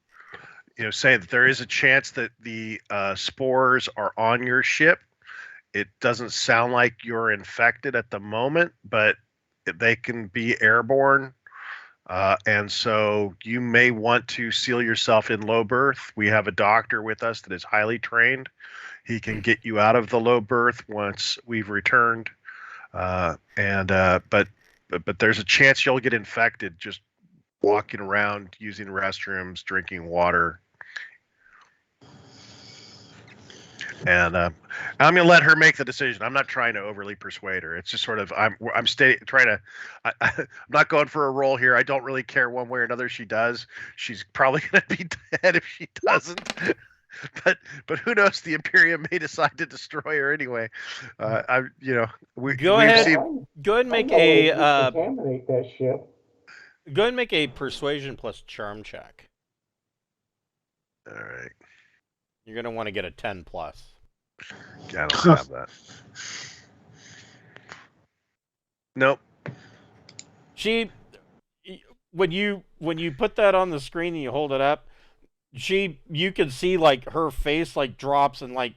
say that there is a chance that the spores are on your ship. It doesn't sound like you're infected at the moment, but they can be airborne. And so you may want to seal yourself in low berth. We have a doctor with us that is highly trained. He can get you out of the low berth once we've returned. But there's a chance you'll get infected just walking around, using restrooms, drinking water. And I'm going to let her make the decision. I'm not trying to overly persuade her. It's just sort of I'm trying to. I'm not going for a role here. I don't really care one way or another. She does. She's probably going to be dead if she doesn't. But who knows? The Imperium may decide to destroy her anyway. Go ahead and make a contaminate that ship. Go ahead and make a persuasion plus charm check. All right. You're going to want to get a 10 plus. Yeah, I don't have that. Nope. When you put that on the screen and you hold it up, you can see like her face like drops and like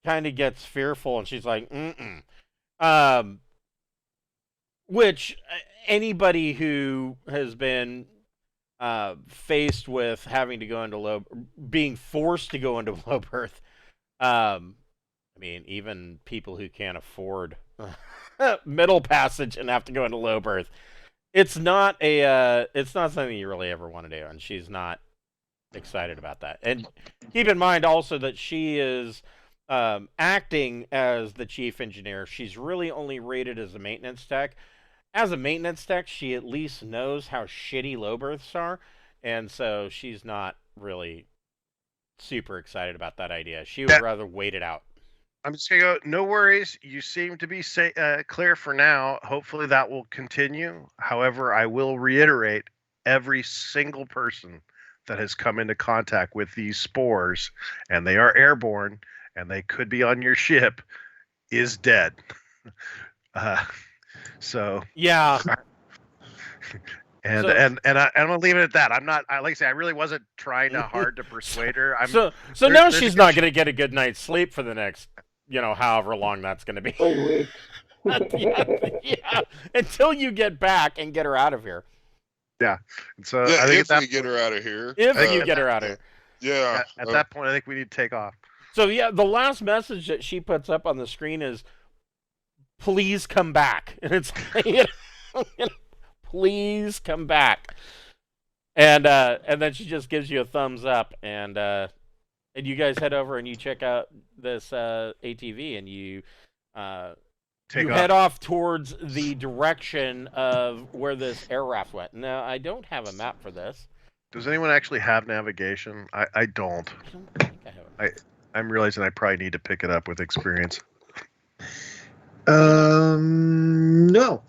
kind of gets fearful, and she's like, which anybody who has been faced with having to go into being forced to go into low berth. I mean, even people who can't afford middle passage and have to go into low berth. It's not something you really ever want to do, and she's not excited about that. And keep in mind also that she is acting as the chief engineer. She's really only rated as a maintenance tech. As a maintenance tech, she at least knows how shitty low berths are, and so she's not really super excited about that idea. She would rather wait it out. I'm just going to go, no worries. You seem to be clear for now. Hopefully that will continue. However, I will reiterate, every single person that has come into contact with these spores, and they are airborne, and they could be on your ship, is dead. So yeah. I'm gonna leave it at that. I'm not. Like I say, I really wasn't trying hard to persuade her. So now she's not gonna get a good night's sleep for the next, however long that's gonna be. 3 weeks. yeah, until you get back and get her out of here. Yeah. And so I think if we get her out of here. If you get her out of here. Yeah. At that point, I think we need to take off. So yeah, the last message that she puts up on the screen is, "Please come back," and it's please come back, and then she just gives you a thumbs up, and you guys head over and you check out this ATV, and you head off towards the direction of where this air raft went. Now, I don't have a map for this. Does anyone actually have navigation? I don't. I don't think I have it. I'm realizing I probably need to pick it up with experience. No.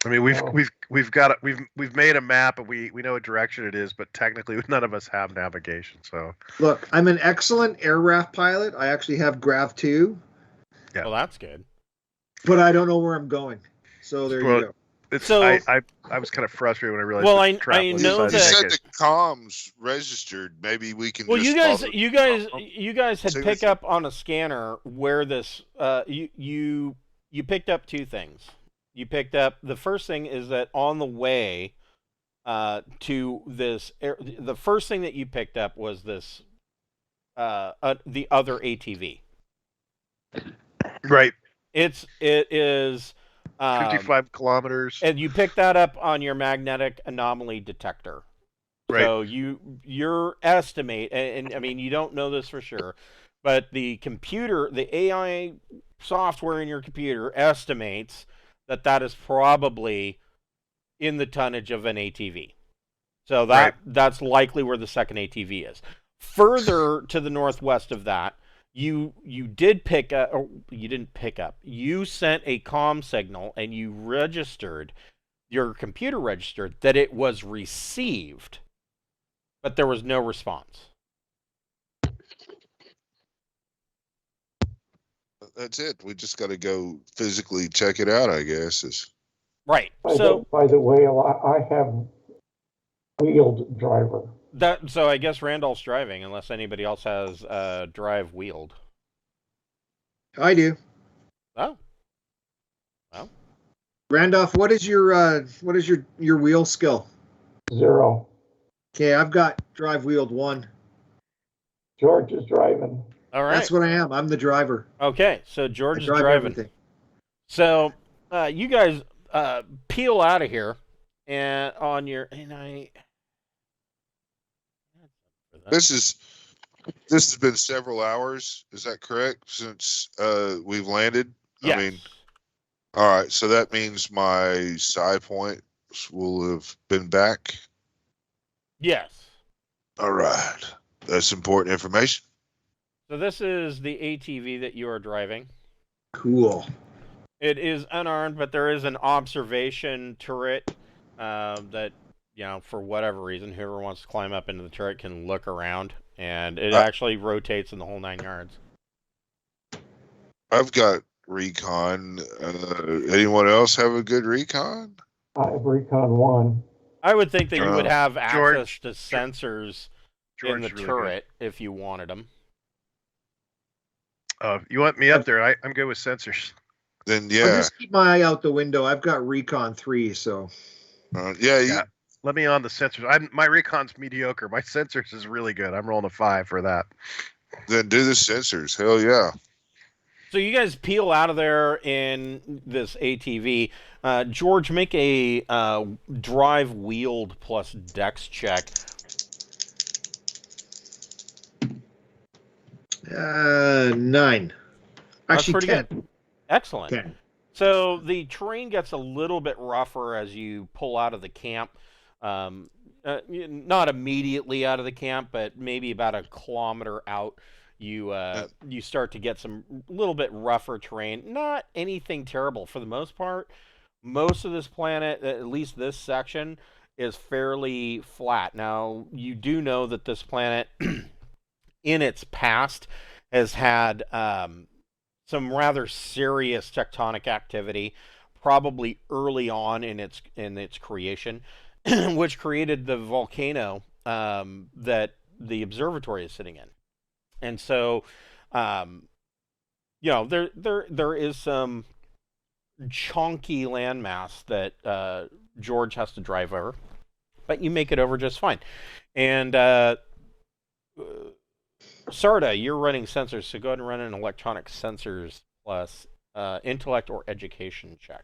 I mean, we've made a map and we know what direction it is, but technically none of us have navigation. So look, I'm an excellent air raft pilot. I actually have Grav 2. Yeah. Well, that's good. But I don't know where I'm going. So there you go. I was kind of frustrated when I realized. Well, I know that you said the comms registered. Maybe we can. Well, you guys had picked up on a scanner where this. You picked up two things. You picked up, the first thing is that on the way to this, the first thing that you picked up was this, the other ATV. Right. It is 55 kilometers. And you picked that up on your magnetic anomaly detector. Right. So your estimate, and I mean, you don't know this for sure, but the computer, the AI software in your computer estimates that is probably in the tonnage of an ATV. So that's likely where the second ATV is. Further to the northwest of that, you did pick up, or you didn't pick up, you sent a comm signal and you registered, your computer registered that it was received, but there was no response. That's it. We just got to go physically check it out, I guess. Right. By the way, I have wheeled driver. So I guess Randolph's driving, unless anybody else has drive wheeled. I do. Oh. Well. Randolph, what is your wheel skill? 0. Okay, I've got drive wheeled 1. George is driving. All right. That's what I am. I'm the driver. Okay, so George is drive driving. everything. So you guys peel out of here and on your This has been several hours. Is that correct? Since we've landed. Yes. I mean, all right. So that means my side points will have been back. Yes. All right. That's important information. So this is the ATV that you are driving. Cool. It is unarmed, but there is an observation turret that, for whatever reason, whoever wants to climb up into the turret can look around, and it actually rotates in the whole 9 yards. I've got recon. Anyone else have a good recon? I have recon 1. I would think that you would have access to sensors in the turret if you wanted them. You want me up there? I'm good with sensors. Then yeah. I'll just keep my eye out the window. I've got recon 3, so. Yeah. Let me on the sensors. My recon's mediocre. My sensors is really good. I'm rolling a 5 for that. Then do the sensors. Hell yeah. So you guys peel out of there in this ATV. George, make a drive wheeled plus dex check. 9. Actually, 10. Good. Excellent. 10. So the terrain gets a little bit rougher as you pull out of the camp. Not immediately out of the camp, but maybe about a kilometer out. You start to get some little bit rougher terrain. Not anything terrible for the most part. Most of this planet, at least this section, is fairly flat. Now, you do know that this planet, in its past, has had some rather serious tectonic activity, probably early on in its creation, which created the volcano that the observatory is sitting in. And so, there is some chunky landmass that George has to drive over, but you make it over just fine. And Sarda, you're running sensors, so go ahead and run an electronic sensors plus intellect or education check.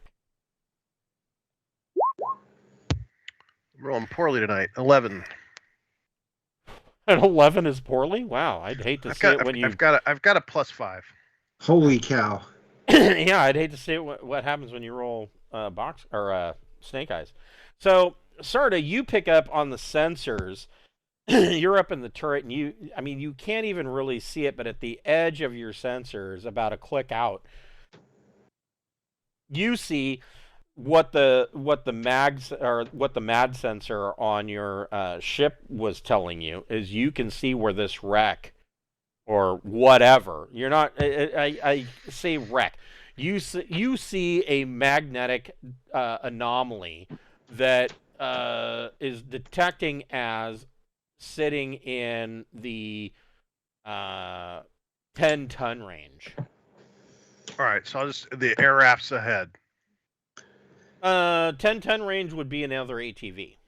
I'm rolling poorly tonight. 11. An 11 is poorly? Wow, I'd hate to see it when you. I've got a +5. Holy cow! Yeah, I'd hate to see it what happens when you roll box or snake eyes. So, Sarda, you pick up on the sensors. You're up in the turret, and you can't even really see it, but at the edge of your sensors, about a click out, you see what the MAD sensor on your ship was telling you is you can see where this wreck or whatever. You're not. I say wreck. You see a magnetic anomaly that is detecting as sitting in the 10-ton range. All right, so the air rafts ahead. 10-ton range would be another ATV.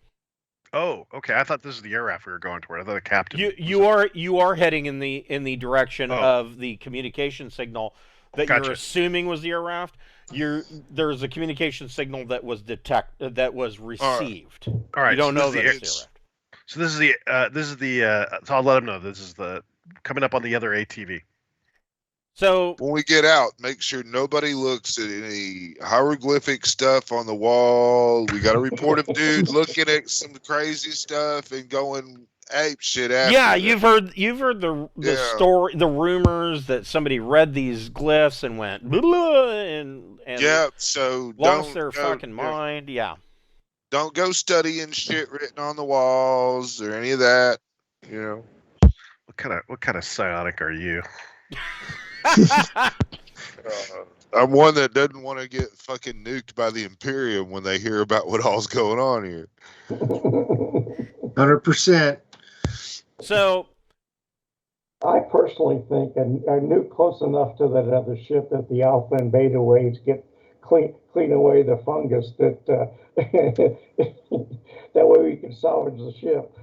Oh, okay. I thought this is the air raft we were going toward. I thought the captain. You are heading in the direction of the communication signal that you're assuming was the air raft. There's a communication signal that was received. All right. You don't know that it's the air raft. So this is the. So I'll let him know this is the coming up on the other ATV. So when we get out, make sure nobody looks at any hieroglyphic stuff on the wall. We got a report of dude looking at some crazy stuff and going ape shit after. Yeah, you've heard the story, the rumors that somebody read these glyphs and went blah, blah, and so lost their fucking mind. Yeah. Don't go studying shit written on the walls or any of that. What kind of psionic are you? I'm one that doesn't want to get fucking nuked by the Imperium when they hear about what all's going on here. 100%. So, I personally think a nuke close enough to that other ship that the alpha and beta waves get clean away the fungus that that way we can salvage the ship.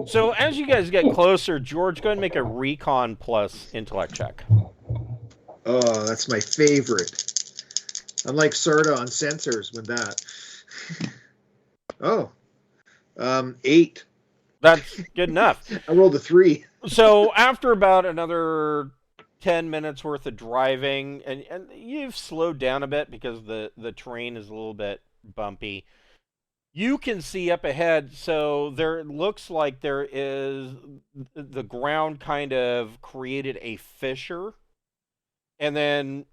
So as you guys get closer, George, go ahead and make a recon plus intellect check. Oh, that's my favorite. Unlike Sarda on sensors with that. Oh, 8. That's good enough. I rolled a 3. So after about another 10 minutes worth of driving, and you've slowed down a bit because the terrain is a little bit bumpy, you can see up ahead. So there looks like there is the ground kind of created a fissure, and then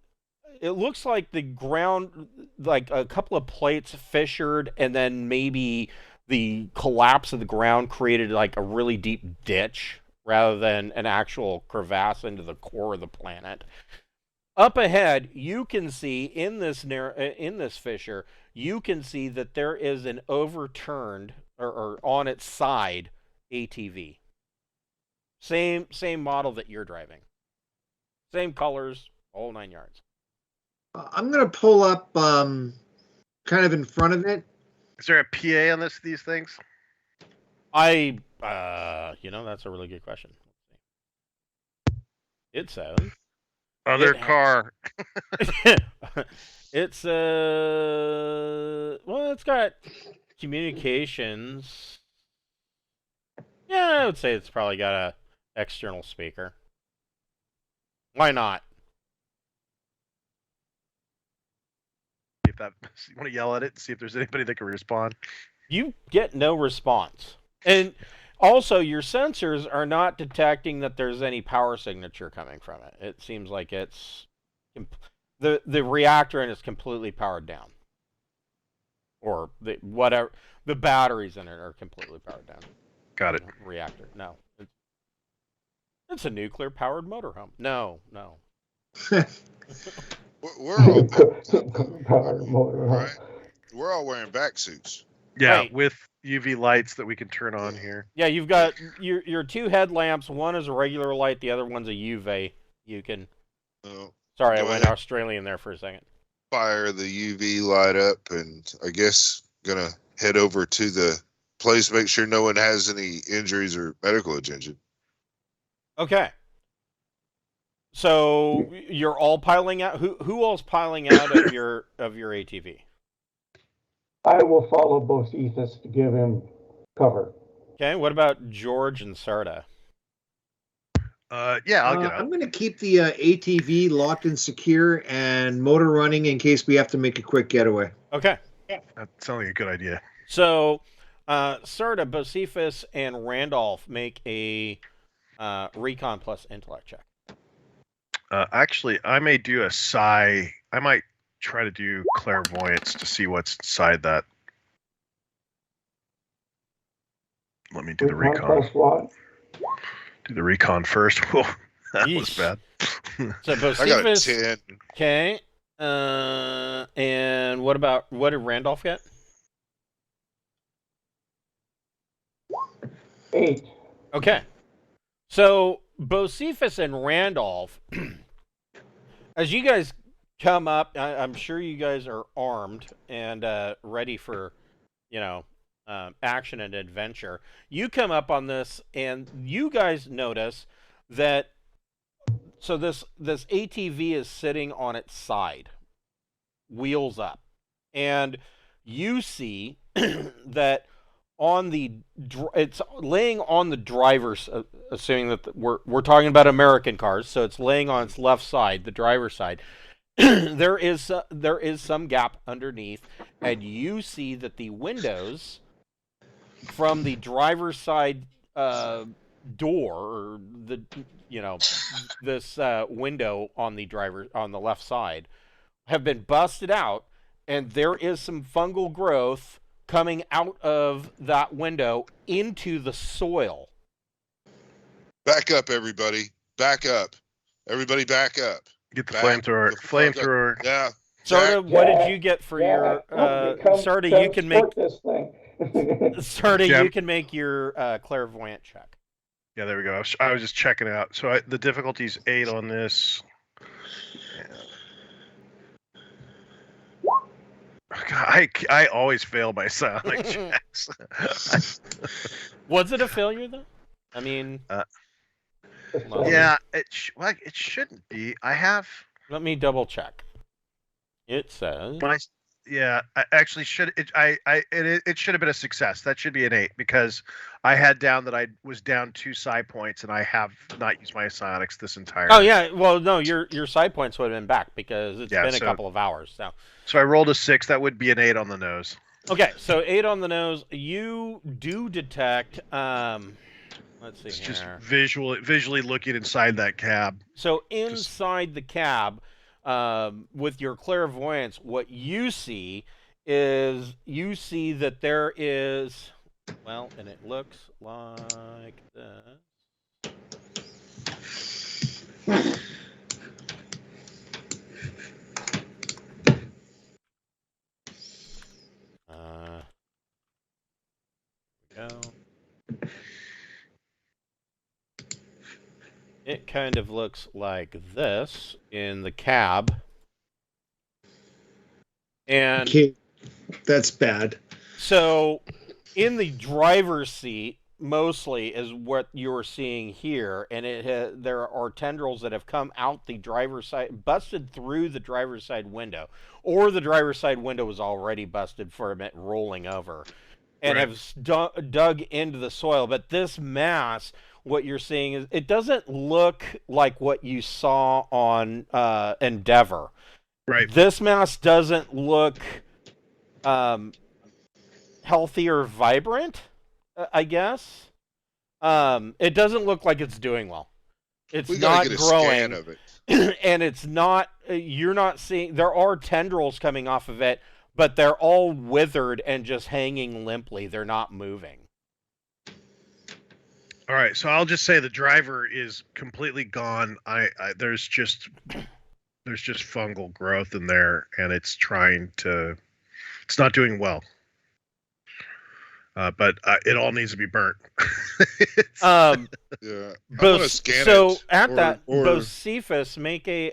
it looks like the ground, like a couple of plates fissured, and then maybe the collapse of the ground created like a really deep ditch rather than an actual crevasse into the core of the planet. Up ahead, you can see in this fissure, you can see that there is an overturned or on its side ATV. Same model that you're driving. Same colors, all 9 yards. I'm going to pull up kind of in front of it. Is there a PA on these things? That's a really good question. It says other car. It's it's got communications. Yeah, I would say it's probably got a external speaker. Why not? If that, you want to yell at it and see if there's anybody that can respond. You get no response. And also, your sensors are not detecting that there's any power signature coming from it. It seems like it's the reactor and it's completely powered down, or the batteries in it are completely powered down. Got it. Reactor. No, it's a nuclear powered motorhome. No. We're all powered motorhome. right. We're all wearing back suits. Yeah, right. With UV lights that we can turn on here. Yeah, you've got your 2 headlamps. One is a regular light. The other one's a UV. You can. Oh, Sorry, I went Australian there for a second. Fire the UV light up, and I guess gonna head over to the place, make sure no one has any injuries or medical attention. Okay. So you're all piling out. Who all's piling out of your ATV? I will follow Bocephus to give him cover. Okay. What about George and Sarda? Yeah, I'll get out. I'm going to keep the ATV locked and secure and motor running in case we have to make a quick getaway. Okay. That sounds like a good idea. So, Sarda, Bocephus, and Randolph make a recon plus intellect check. Actually, I may do a psi. I might try to do clairvoyance to see what's inside that. Let me do the recon. What? Do the recon first. Whoa, that was bad. So Bocephus, I got a 10. Okay. And what did Randolph get? 8. Okay. So Bocephus and Randolph, as you guys come up, I'm sure you guys are armed and ready for, action and adventure. You come up on this, and you guys notice that. So this ATV is sitting on its side, wheels up, and you see that it's laying on the driver's, assuming that we're talking about American cars, so it's laying on its left side, the driver's side. there is some gap underneath, and you see that the windows from the driver's side door, or this window on the left side, have been busted out, and there is some fungal growth coming out of that window into the soil. Back up, everybody. Back up. Everybody back up. Get the flamethrower. Flamethrower. Yeah. Sarda, what did you get for your... Sarda, you can make... this thing. Sarda, you can make your clairvoyant check. Yeah, there we go. I was just checking it out. So the difficulty's 8 on this. I always fail my psionic checks. Was it a failure though? I mean, yeah, it shouldn't be. I have. Let me double check. It says. Yeah, I actually should. It should have been a success. That should be an 8 because I had down that I was down 2 psi points and I have not used my psionics this entire. Oh yeah, well no, your psi points would have been back because it's been a couple of hours now. So I rolled a 6. That would be an 8 on the nose. Okay, so 8 on the nose. You do detect. Let's see. It's here. just visually looking inside that cab. So inside the cab. With your clairvoyance, what you see is that there is, well, and it looks like this. Here we go. It kind of looks like this in the cab. And okay. That's bad. So in the driver's seat mostly is what you're seeing here, and there are tendrils that have come out the driver's side, busted through the driver's side window, or the driver's side window was already busted from it rolling over, and have dug into the soil. But this mass, what you're seeing is, it doesn't look like what you saw on Endeavor. Right. This mass doesn't look healthy or vibrant, I guess. It doesn't look like it's doing well. It's not growing. Of it. And it's not, you're not seeing, there are tendrils coming off of it, but they're all withered and just hanging limply. They're not moving. All right, so I'll just say the driver is completely gone. There's just fungal growth in there, and it's not doing well. But it all needs to be burnt. Yeah. Both Cephas, make a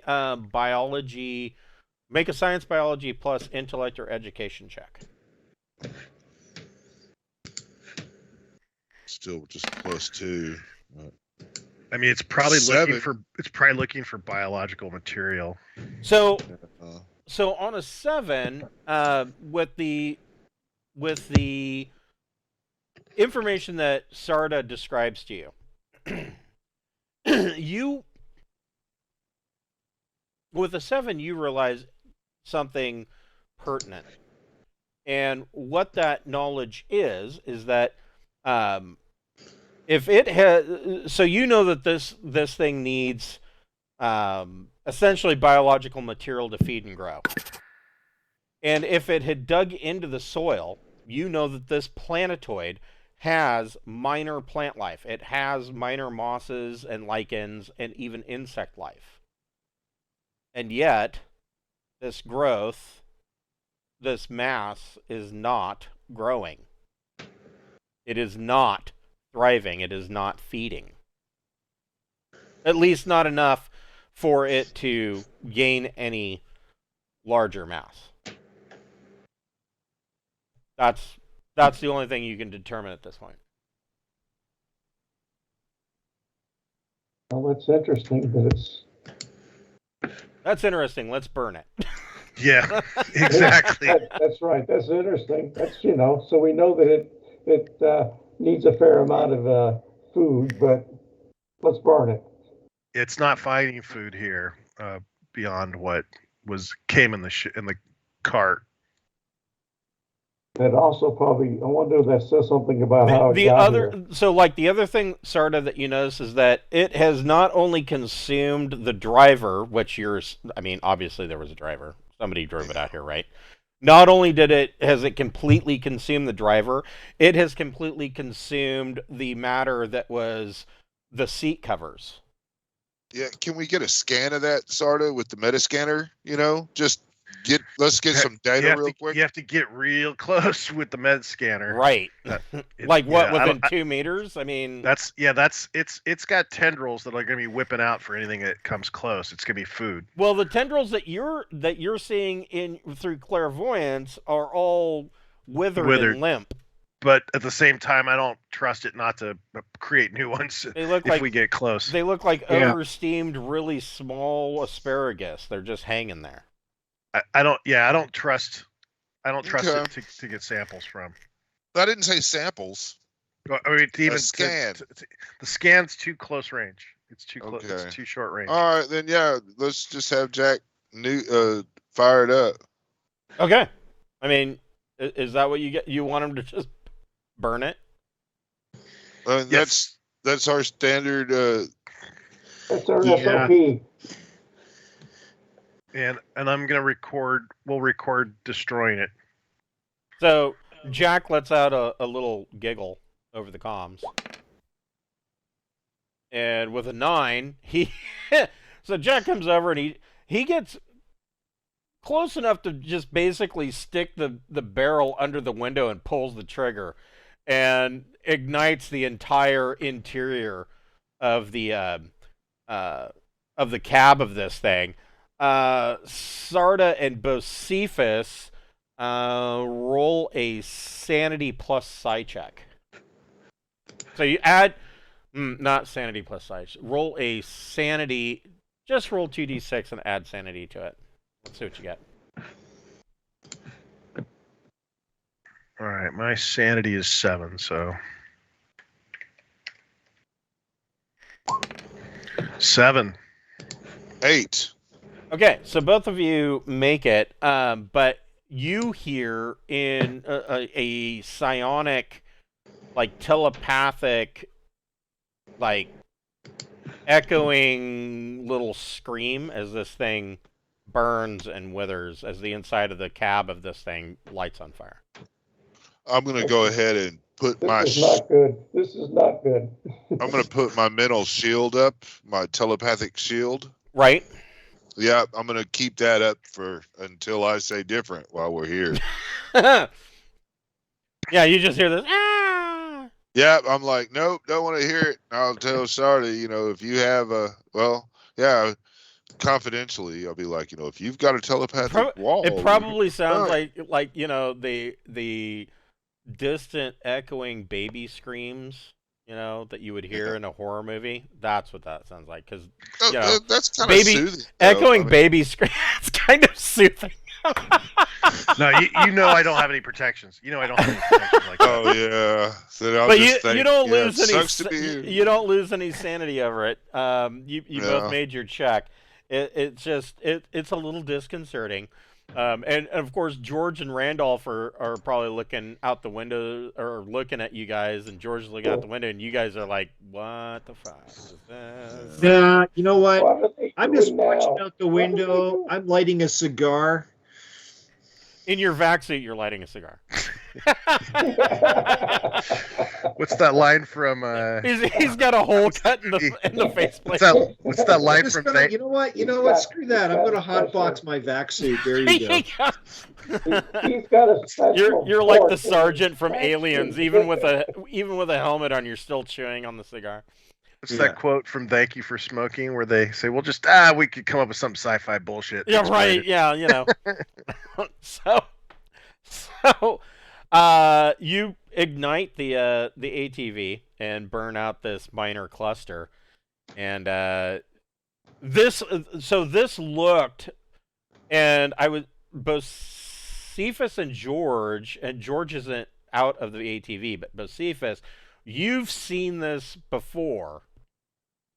science biology plus intellect or education check. Still just +2. I mean, it's probably looking for biological material. So on a 7, with the information that Sarda describes to you, with a 7, you realize something pertinent, and what that knowledge is that if it has, so you know that this thing needs essentially biological material to feed and grow, and if it had dug into the soil, you know that this planetoid has minor plant life. It has minor mosses and lichens and even insect life. And yet, this mass is not growing. It is not thriving. It is not feeding. At least not enough for it to gain any larger mass. That's the only thing you can determine at this point. Well, that's interesting, but That's interesting. Let's burn it. Yeah, exactly. That's right. That's interesting. That's, so we know that it needs a fair amount of food, but let's burn it. It's not finding food here beyond what came in the cart. It also probably, I wonder if that says something about how it got here. So, like, the other thing, Sarda, that you notice is that it has not only consumed the driver, which obviously there was a driver. Somebody drove it out here, right? Not only has it completely consumed the driver, it has completely consumed the matter that was the seat covers. Yeah, can we get a scan of that, Sarda, with the metascanner? let's get some data real quick. You have to get real close with the med scanner. Right. Within 2 meters? I mean, it's got tendrils that are going to be whipping out for anything that comes close. It's going to be food. Well, the tendrils that you're seeing through clairvoyance are all withered and limp. But at the same time, I don't trust it not to create new ones if we get close. They look like over-steamed, really small asparagus. They're just hanging there. I don't trust it to get samples from. I didn't say samples. I mean, even scan. The scan's too close range. It's too close. It's too short range. All right, then let's just have Jack fire it up. Okay. I mean, is that what you get? You want him to just burn it? Yes. That's our standard. That's our SOP. And I'm gonna record. We'll record destroying it. So Jack lets out a little giggle over the comms, and with a 9, so Jack comes over and he gets close enough to just basically stick the barrel under the window and pulls the trigger, and ignites the entire interior of the cab of this thing. Sarda and Bocephus, roll a sanity plus psi check. So you add, not sanity plus psi. Roll a sanity. Just roll 2d6 and add sanity to it. Let's see what you get. All right, my sanity is 7, so 7. 8. Okay, so both of you make it, but you hear in a psionic, like telepathic, like echoing little scream as this thing burns and withers, as the inside of the cab of this thing lights on fire. I'm going to go ahead and put This is not good. This is not good. I'm going to put my mental shield up, my telepathic shield. Right. Yeah, I'm going to keep that up until I say different while we're here. Yeah, you just hear this. Ah! Yeah, I'm like, nope, don't want to hear it. I'll tell Sarda, if you have confidentially, I'll be like, if you've got a telepathic wall. It probably sounds like the distant echoing baby screams, that you would hear in a horror movie. That's what that sounds like, because that's kind of soothing. Echoing baby screams. It's kind of soothing. No, I don't have any protections. I don't have any protections like that. Oh yeah, so but you don't lose any. You don't lose any sanity over it. You both made your check. It's a little disconcerting. And of course, George and Randolph are probably looking out the window or looking at you guys, and George is looking out the window, and you guys are like, "What the fuck is this?" Yeah, you know what? I'm just watching out the window. I'm lighting a cigar. In your vac suit, you're lighting a cigar. What's that line from? He's got a hole cut in the faceplate. What's that line from? You know what? Screw that. I'm gonna hotbox my vac suit. There you go. He's got a special. You're like the sergeant from Aliens. Even with a helmet on, you're still chewing on the cigar. What's that quote from Thank You for Smoking, where they say, "We'll just we could come up with some sci-fi bullshit." Yeah, right. Yeah, So, you ignite the ATV and burn out this minor cluster, and this looked, and I was both Cephas and George isn't out of the ATV, but Cephas, you've seen this before,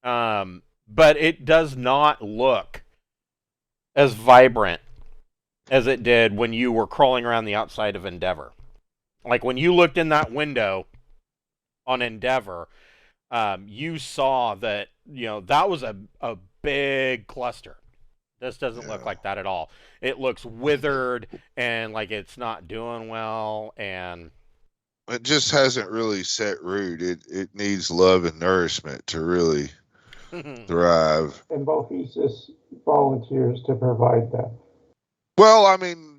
but it does not look as vibrant as it did when you were crawling around the outside of Endeavor. Like when you looked in that window on Endeavor, you saw that, that was a big cluster. This doesn't look like that at all. It looks withered and like it's not doing well, and it just hasn't really set root. It needs love and nourishment to really thrive. And Bocephus volunteers to provide that. Well, I mean,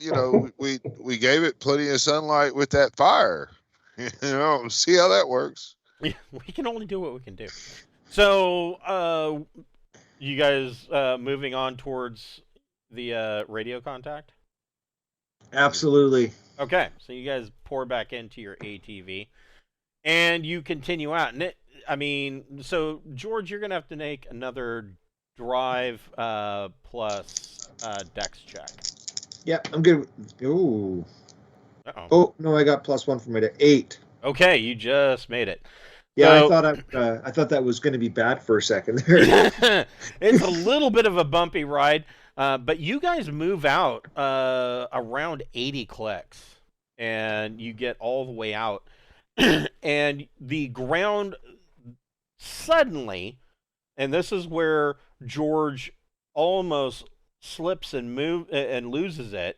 we gave it plenty of sunlight with that fire. See how that works. We can only do what we can do. So, you guys moving on towards the radio contact? Absolutely. Okay, so you guys pour back into your ATV, and you continue out. And so George, you're gonna have to make another drive plus dex check. Yeah, I'm good. Ooh. Uh-oh. Oh no, I got +1 for my 8. Okay, you just made it. Yeah, so, I thought that was going to be bad for a second there. It's a little bit of a bumpy ride, but you guys move out around 80 clicks, and you get all the way out, and the ground suddenly, and this is where George almost slips and loses it.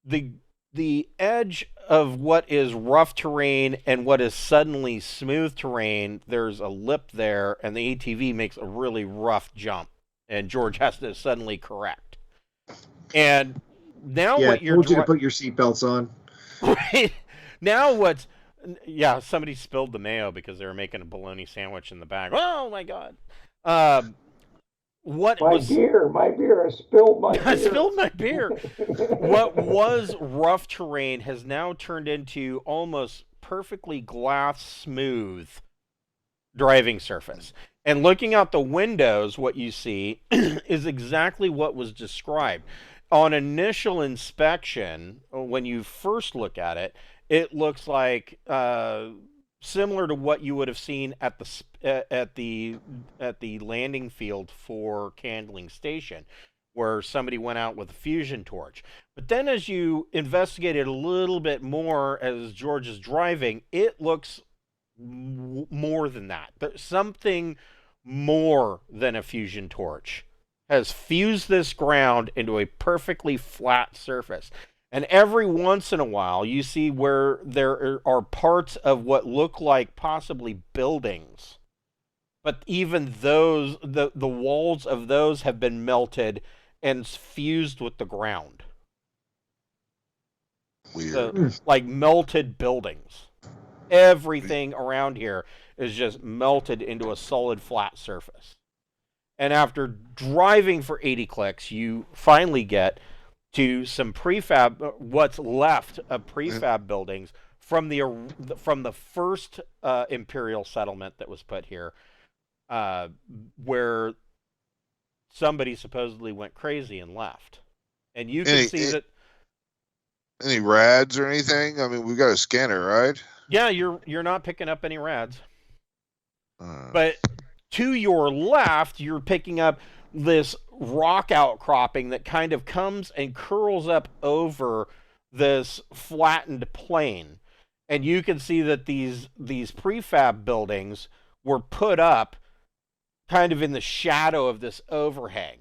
The edge of what is rough terrain and what is suddenly smooth terrain, there's a lip there, and the ATV makes a really rough jump, and George has to suddenly correct. And now what you're told you to put your seatbelts on. Right now, somebody spilled the mayo because they were making a bologna sandwich in the back. Oh my god! My beer, I spilled my beer. I spilled my beer. What was rough terrain has now turned into almost perfectly glass smooth driving surface. And looking out the windows, what you see is exactly what was described. On initial inspection, when you first look at it, it looks like similar to what you would have seen at the landing field for Candling Station, where somebody went out with a fusion torch. But then as you investigate it a little bit more as George is driving, it looks more than that. But something more than a fusion torch has fused this ground into a perfectly flat surface. And every once in a while, you see where there are parts of what look like possibly buildings. But even those, the walls of those have been melted and fused with the ground. Weird. So, like melted buildings. Everything around here is just melted into a solid flat surface. And after driving for 80 clicks, you finally get to some what's left of prefab buildings from the first imperial settlement that was put here, where somebody supposedly went crazy and left. And you can see that. Any rads or anything? I mean, we've got a scanner, right? Yeah, you're not picking up any rads. But to your left, you're picking up this rock outcropping that kind of comes and curls up over this flattened plain. And you can see that these prefab buildings were put up kind of in the shadow of this overhang.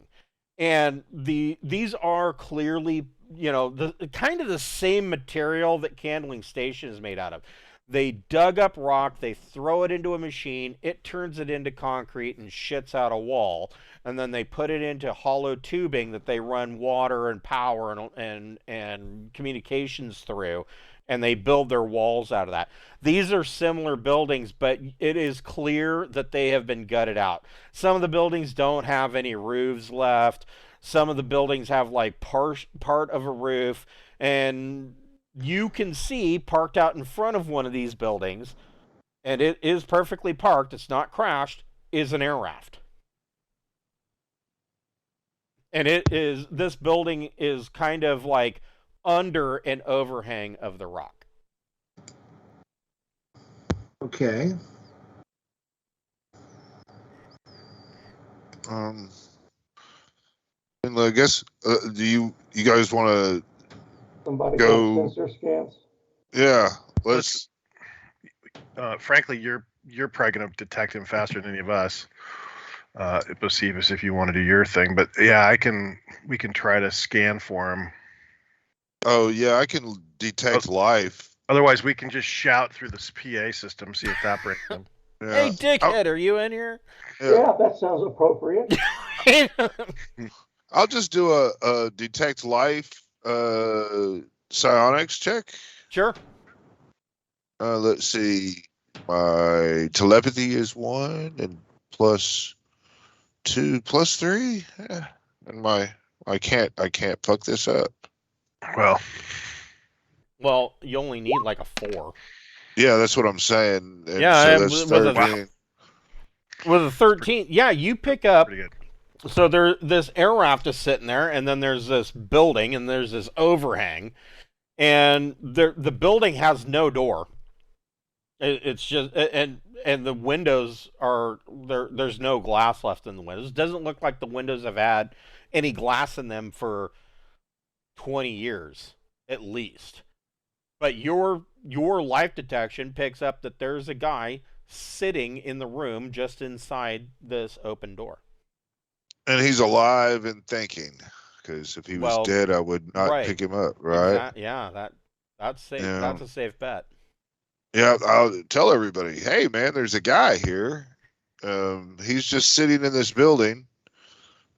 And these are clearly, the kind of the same material that Candling Station is made out of. They dug up rock, they throw it into a machine, it turns it into concrete and shits out a wall, and then they put it into hollow tubing that they run water and power and communications through, and they build their walls out of that. These are similar buildings, but it is clear that they have been gutted out. Some of the buildings don't have any roofs left. Some of the buildings have like part of a roof, and you can see parked out in front of one of these buildings, and it is perfectly parked, it's not crashed, is an air raft. And this building is kind of like under an overhang of the rock. Okay. And I guess do you guys want to somebody go sensor scans? Yeah, let's. Frankly, you're probably going to detect him faster than any of us. Bocephus, if you want to do your thing, but yeah, we can try to scan for him. Oh yeah, I can detect life. Otherwise, we can just shout through this PA system, see if that brings him. Yeah. Hey, dickhead, are you in here? Yeah, that sounds appropriate. I'll just do a detect life psionics check. Sure. Let's see. My telepathy is 1 and +2 +3. Yeah. And I can't fuck this up. Well, you only need like a 4. Yeah, that's what I'm saying. And yeah, so that's 13. With a 13, yeah, you pick up. Pretty good. So this air raft is sitting there, and then there's this building, and there's this overhang, and the building has no door. It's just and the windows are there. There's no glass left in the windows. It doesn't look like the windows have had any glass in them for 20 years at least. But your life detection picks up that there's a guy sitting in the room just inside this open door. And he's alive and thinking, because if he was dead, I would not pick him up, right? Yeah, that's safe. Yeah. That's a safe bet. Yeah, I'll tell everybody, hey man, there's a guy here. He's just sitting in this building.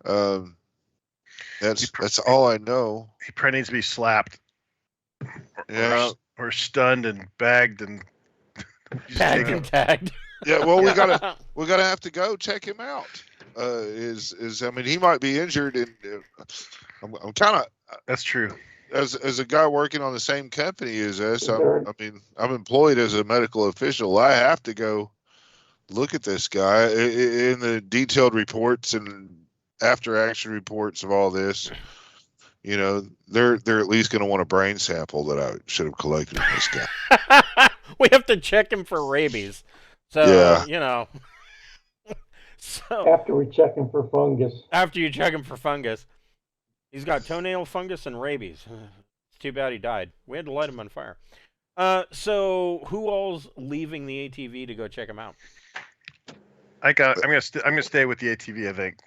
That's all I know. He probably needs to be slapped. Or stunned and bagged and tagged. Yeah, well, we gotta have to go check him out. I mean, he might be injured, and I'm kind of. That's true. As a guy working on the same company as us, I'm employed as a medical official. I have to go look at this guy in the detailed reports and after action reports of all this. You know, they're at least going to want a brain sample that I should have collected from this guy. We have to check him for rabies. So, yeah. You know. So after we check him for fungus. After you check him for fungus. He's got toenail fungus and rabies. It's too bad he died. We had to light him on fire. So who all's leaving the ATV to go check him out? I'm gonna stay with the ATV, I think.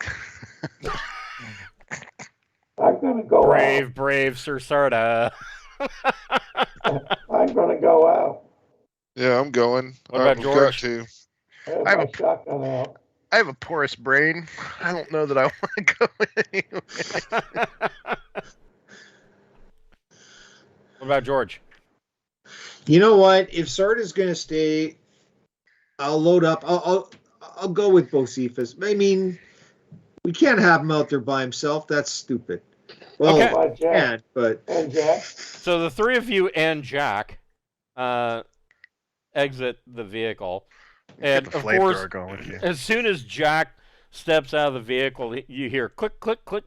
I'm gonna go out. Brave Sir Sarda. I'm gonna go out. Yeah, I'm going. What about George? I have a shotgun out. I have a porous brain. I don't know that I want to go anywhere. What about George? You know what? If Sarda's going to stay, I'll load up. I'll go with Bocephus. I mean, we can't have him out there by himself. That's stupid. Well, okay. Can, but and Jack. So the three of you and Jack exit the vehicle. And of course, as soon as Jack steps out of the vehicle, you hear click, click, click,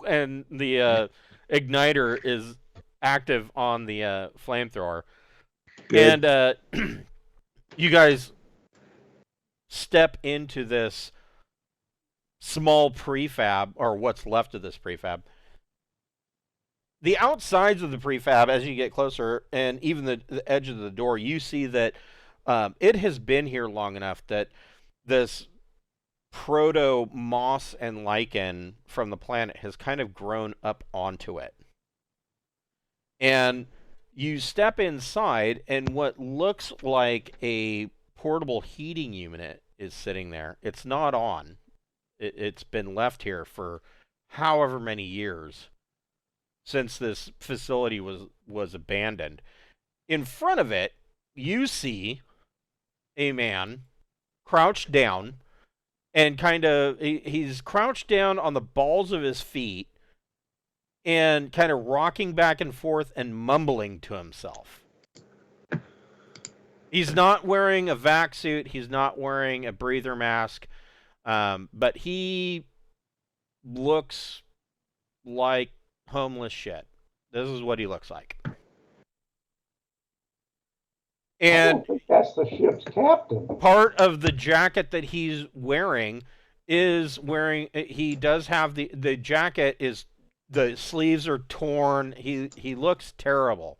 and the igniter is active on the flamethrower. Good. And you guys step into this small prefab, or what's left of this prefab. The outsides of the prefab, as you get closer, and even the edge of the door, you see that it has been here long enough that this proto moss and lichen from the planet has kind of grown up onto it. And you step inside, and what looks like a portable heating unit is sitting there. It's not on. It's been left here for however many years since this facility was abandoned. In front of it, you see a man crouched down, and he's crouched down on the balls of his feet and kind of rocking back and forth and mumbling to himself. He's not wearing a vac suit. He's not wearing a breather mask. But he looks like homeless shit. This is what he looks like. And I don't think that's the ship's captain. Part of the jacket that he's wearing he does have the jacket is, the sleeves are torn. He looks terrible.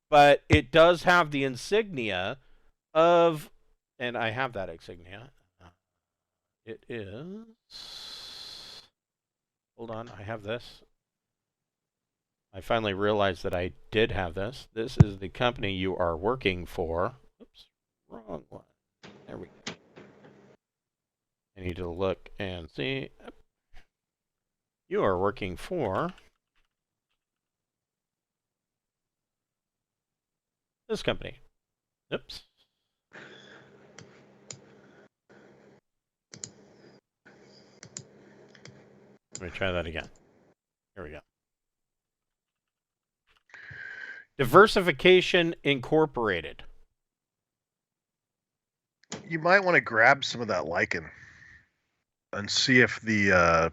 But it does have the insignia of, and I have that insignia. It is, hold on, I have this. I finally realized that I did have this. This is the company you are working for. Oops, wrong one. There we go. I need to look and see. You are working for This company. Oops. Let me try that again. Here we go. Diversification Incorporated. You might want to grab some of that lichen and see if the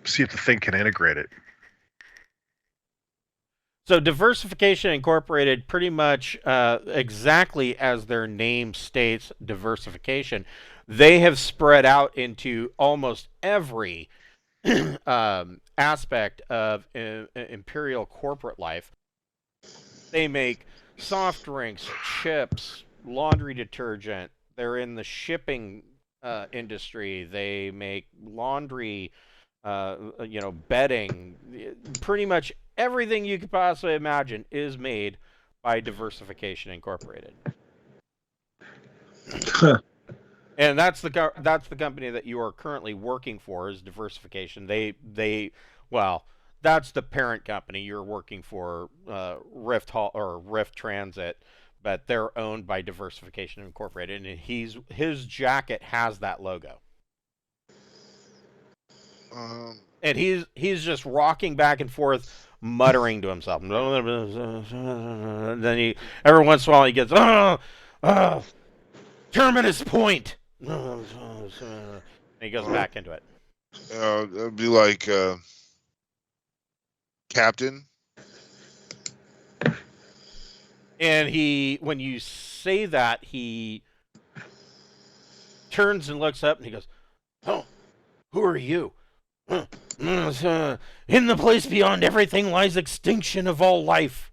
thing can integrate it. So Diversification Incorporated, pretty much exactly as their name states, diversification, they have spread out into almost every aspect of imperial corporate life. They make soft drinks, chips, laundry detergent. They're in the shipping industry. They make laundry, bedding. Pretty much everything you could possibly imagine is made by Diversification Incorporated. And that's the company that you are currently working for, is Diversification. That's the parent company. You're working for Rift Hall or Rift Transit, but they're owned by Diversification Incorporated, and his jacket has that logo. And he's just rocking back and forth, muttering to himself. And then every once in a while he gets Terminus Point. And he goes back into it. It'd be like Captain. And when you say that, he turns and looks up and he goes, "Oh, who are you?" "In the place beyond everything lies extinction of all life."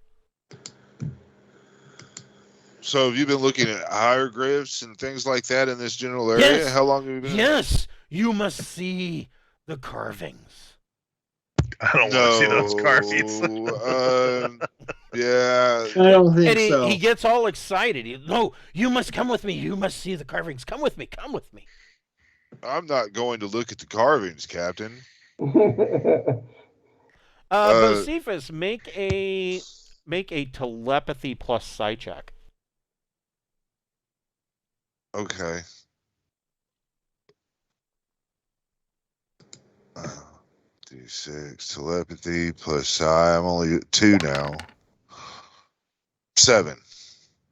So have you been looking at hieroglyphs and things like that in this general area? Yes. How long have you been? Yes, you must see the carvings. I don't want to see those carvings. Yeah. I don't think so. He gets all excited. No, you must come with me. You must see the carvings. Come with me. Come with me. I'm not going to look at the carvings, Captain. Bocephus, make a telepathy plus psi check. Okay. D6 telepathy plus psi. I'm only at 2 now. 7.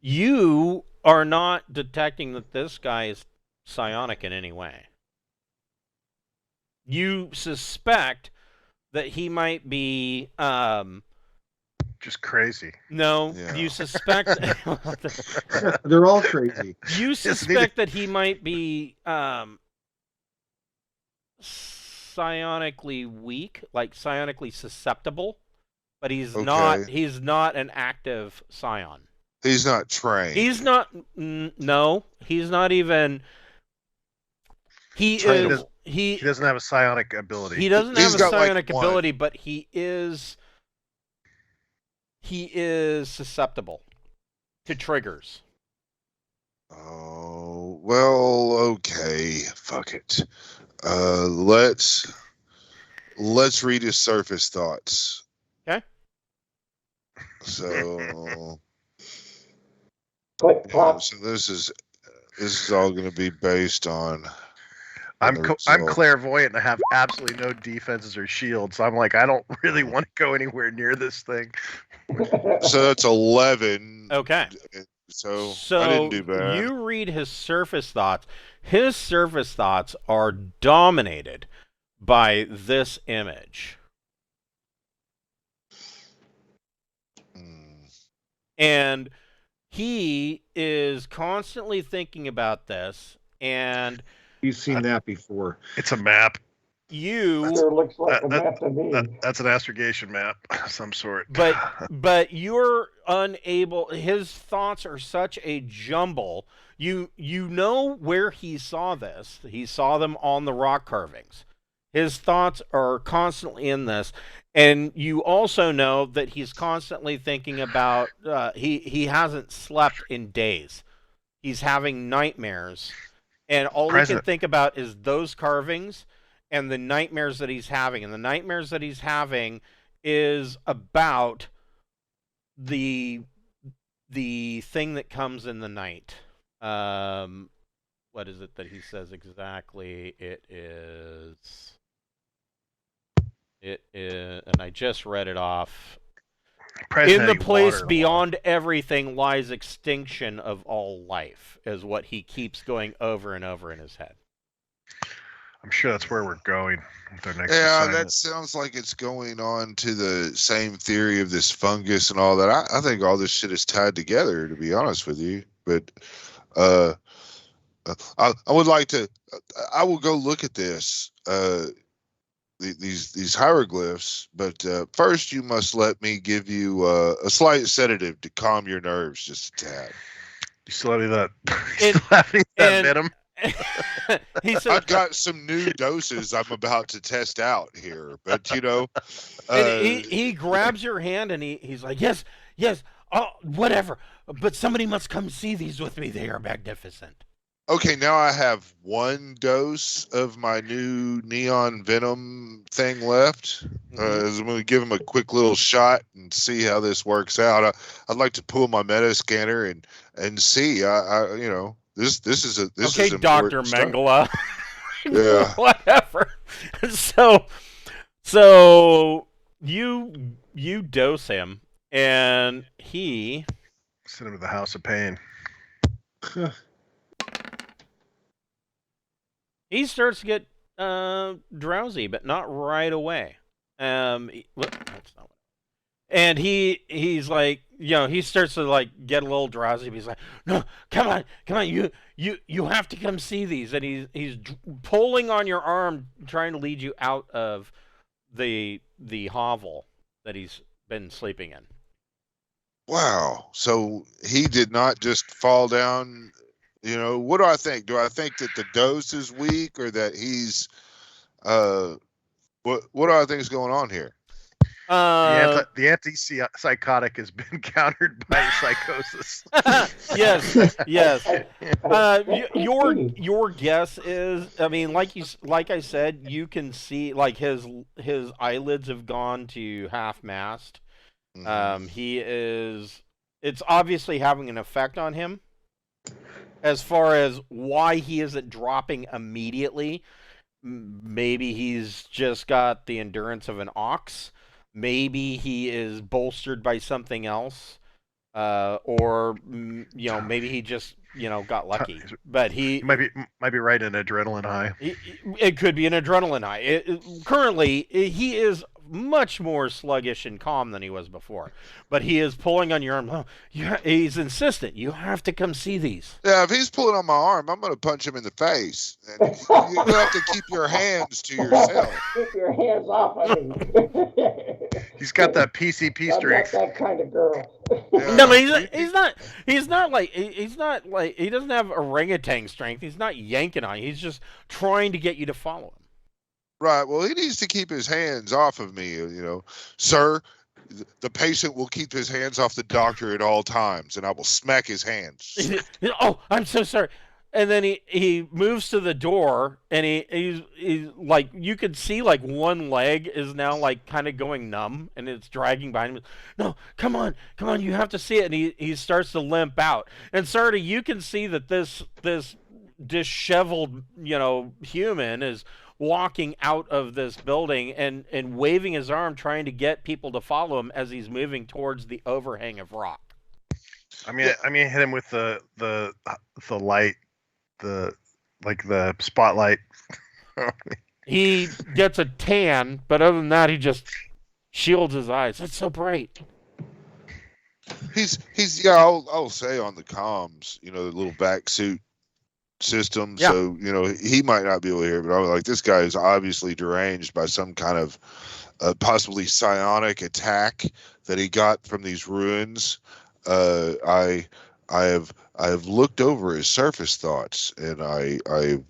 You are not detecting that this guy is psionic in any way. You suspect that he might be just crazy. No, Yeah. You suspect they're all crazy. You suspect that he might be psionically weak, like psionically susceptible, but he's not an active psion. He's not trained. He's not no, he's not even He doesn't have a psionic ability. He doesn't have a psionic ability, but he is susceptible to triggers. Oh, well, okay. Fuck it. Let's read his surface thoughts. Okay. So Click clock. So this is all going to be based on. I'm clairvoyant and I have absolutely no defenses or shields. I'm like, I don't really want to go anywhere near this thing. So that's 11. Okay. So I didn't do bad. You read his surface thoughts. His surface thoughts are dominated by this image. And he is constantly thinking about this, and you've seen that before. It's a map. Sure looks like a map to me. That's an astrogation map of some sort. But you're unable. His thoughts are such a jumble. You know where he saw this. He saw them on the rock carvings. His thoughts are constantly in this, and you also know that he's constantly thinking about. He hasn't slept in days. He's having nightmares, and all he can think about is those carvings. And the nightmares that he's having. And the nightmares that he's having is about the the thing that comes in the night. What is it that he says exactly? It is, and I just read it off. In the place beyond everything lies extinction of all life, is what he keeps going over and over in his head. I'm sure that's where we're going with our next assignment. That sounds like it's going on to the same theory of this fungus and all that. I think all this shit is tied together, to be honest with you. But I would like to. I will go look at this. These hieroglyphs, but first you must let me give you a slight sedative to calm your nerves just a tad. You still have that? Still having that venom? He said, I've got some new doses I'm about to test out here, but you know, and he grabs your hand and he's like, yes, oh, whatever, but somebody must come see these with me. They are magnificent. Okay, now I have one dose of my new neon venom thing left. I'm going to give him a quick little shot and see how this works out. I'd like to pull my meta scanner and see. This is okay, Dr. Mengele. Yeah. Whatever. So you dose him, and he send him to the House of Pain. He starts to get drowsy, but not right away. That's not. And he's like, he starts to like get a little drowsy. But he's like, no, come on, you have to come see these. And he's pulling on your arm, trying to lead you out of the hovel that he's been sleeping in. Wow. So he did not just fall down. What do I think? Do I think that the dose is weak, or that he's what do I think is going on here? The antipsychotic has been countered by psychosis. Yes. Your guess is, I mean, like I said, you can see like his eyelids have gone to half mast. Mm-hmm. It's obviously having an effect on him. As far as why he isn't dropping immediately, maybe he's just got the endurance of an ox. Maybe he is bolstered by something else, or maybe he just got lucky. But he might be right in adrenaline high. It could be an adrenaline high. Currently, he is much more sluggish and calm than he was before, but he is pulling on your arm. Oh, he's insistent. You have to come see these. Yeah, if he's pulling on my arm, I'm going to punch him in the face. And you have to keep your hands to yourself. Keep your hands off of me. He's got that PCP strength. I'm not that kind of girl. Yeah. No, but he's not like he doesn't have orangutan strength. He's not yanking on you. He's just trying to get you to follow him. Right. Well, he needs to keep his hands off of me, Sir, the patient will keep his hands off the doctor at all times, and I will smack his hands. Oh, I'm so sorry. And then he moves to the door, and he's like, you could see like one leg is now like kind of going numb, and it's dragging behind him. No, come on, you have to see it. And he starts to limp out. And Sarda, you can see that this disheveled, human is walking out of this building and waving his arm, trying to get people to follow him as he's moving towards the overhang of rock. I mean, hit him with the light, the spotlight. He gets a tan, but other than that, he just shields his eyes. It's so bright. He's I'll say on the comms, the little back suit system, yeah. So he might not be able to hear, but I'm like, this guy is obviously deranged by some kind of possibly psionic attack that he got from these ruins. I have looked over his surface thoughts, and I've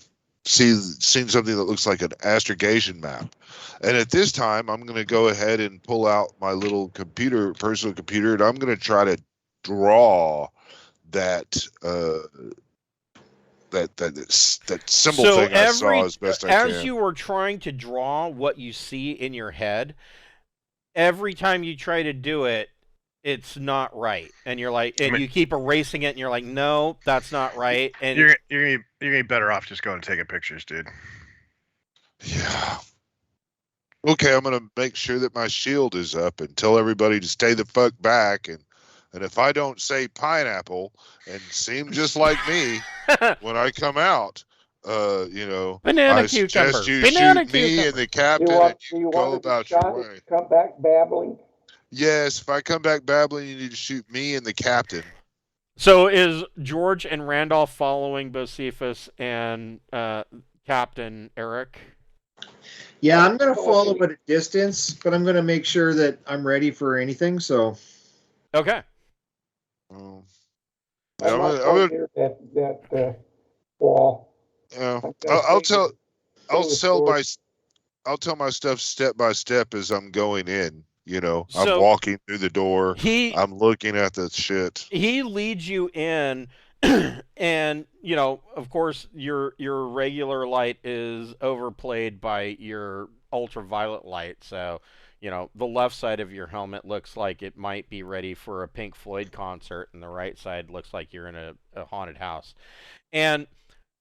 seen something that looks like an astrogation map. And at this time, I'm going to go ahead and pull out my little personal computer, and I'm going to try to draw that symbol thing I saw as best I can. As you were trying to draw what you see in your head, every time you try to do it, it's not right, and you're like, and you keep erasing it, and you're like, no, that's not right, and you're gonna be better off just going and taking pictures, dude. Yeah. Okay, I'm gonna make sure that my shield is up and tell everybody to stay the fuck back, and if I don't say pineapple and seem just like me when I come out, banana I cucumber, suggest you banana shoot me cucumber. and the captain, and you go about your way. Come back babbling. Yes, if I come back babbling, you need to shoot me and the captain. So is George and Randolph following Bocephus and Captain Eric? Yeah, I'm going to follow at a distance, but I'm going to make sure that I'm ready for anything. So, okay. I'm going near that wall. Yeah, I'll tell my stuff step by step as I'm going in. So I'm walking through the door. I'm looking at the shit. He leads you in, and of course, your regular light is overplayed by your ultraviolet light. So, the left side of your helmet looks like it might be ready for a Pink Floyd concert, and the right side looks like you're in a haunted house. And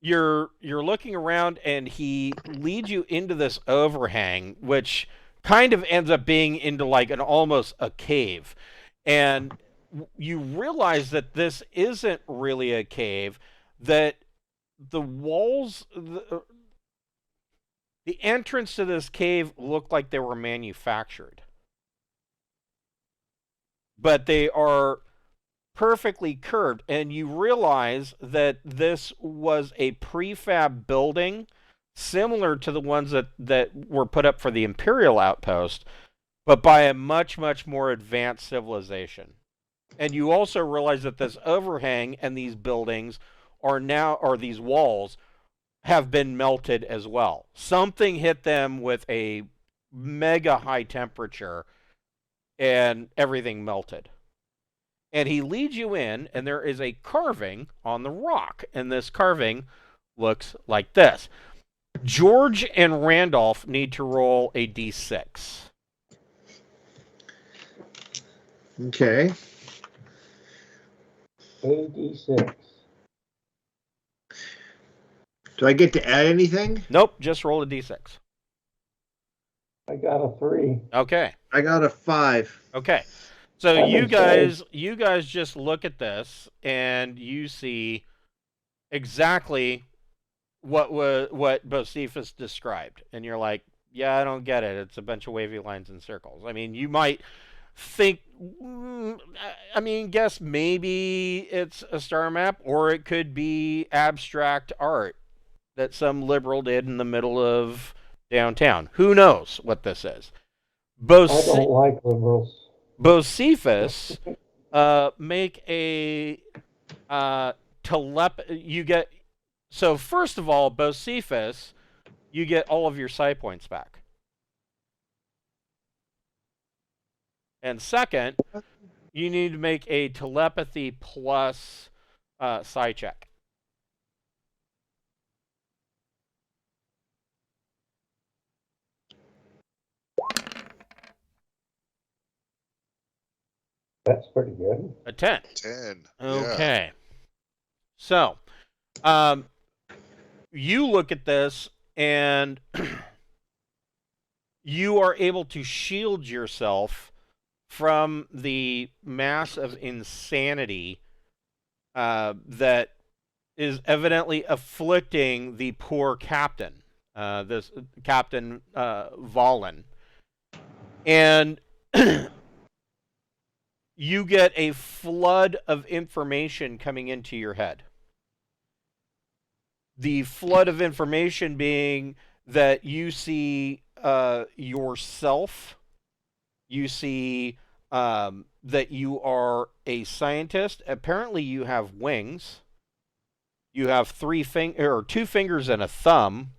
you're looking around, and he leads you into this overhang, which kind of ends up being into like almost a cave. And you realize that this isn't really a cave, that the walls, the entrance to this cave looked like they were manufactured. But they are perfectly curved, and you realize that this was a prefab building similar to the ones that were put up for the Imperial Outpost, but by a much, much more advanced civilization. And you also realize that this overhang and these buildings or these walls have been melted as well. Something hit them with a mega high temperature, and everything melted. And he leads you in, and there is a carving on the rock, and this carving looks like this. George and Randolph need to roll a d6. Okay. A d6. Do I get to add anything? Nope, just roll a d6. I got a 3. Okay. I got a 5. Okay. So you guys just look at this, and you see exactly what Bocephus described, and you're like, yeah, I don't get it. It's a bunch of wavy lines and circles. I mean, you might think, guess maybe it's a star map, or it could be abstract art that some liberal did in the middle of downtown. Who knows what this is? I don't like liberals. Bocephus, make a you get. So first of all, Bocephus, you get all of your psi points back. And second, you need to make a telepathy plus psi check. That's pretty good. A 10. 10. Okay. Yeah. So, you look at this, and you are able to shield yourself from the mass of insanity that is evidently afflicting the poor captain, this Captain Valen. And you get a flood of information coming into your head. The flood of information being that you see yourself, you see that you are a scientist. Apparently you have wings. You have 2 fingers and a thumb.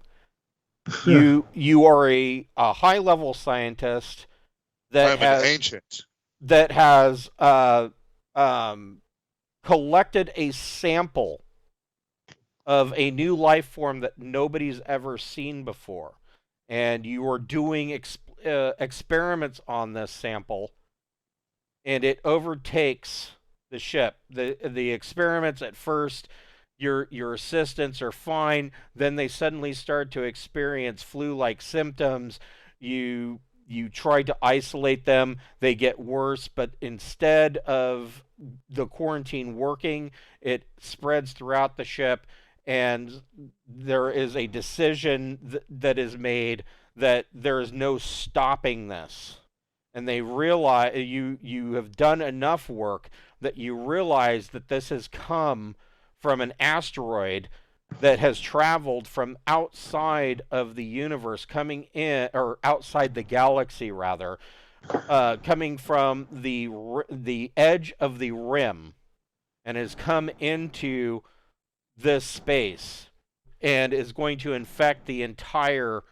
You are a high-level scientist that I'm an ancient. That has collected a sample of a new life form that nobody's ever seen before. And you are doing experiments on this sample. and it overtakes the ship. The experiments at first, your assistants are fine. Then they suddenly start to experience flu-like symptoms. You try to isolate them. They get worse, but instead of the quarantine working, it spreads throughout the ship, and there is a decision that is made that there is no stopping this. And they realize you have done enough work that you realize that this has come from an asteroid that has traveled from outside of the universe, coming in, or outside the galaxy rather, coming from the edge of the rim, and has come into this space and is going to infect the entire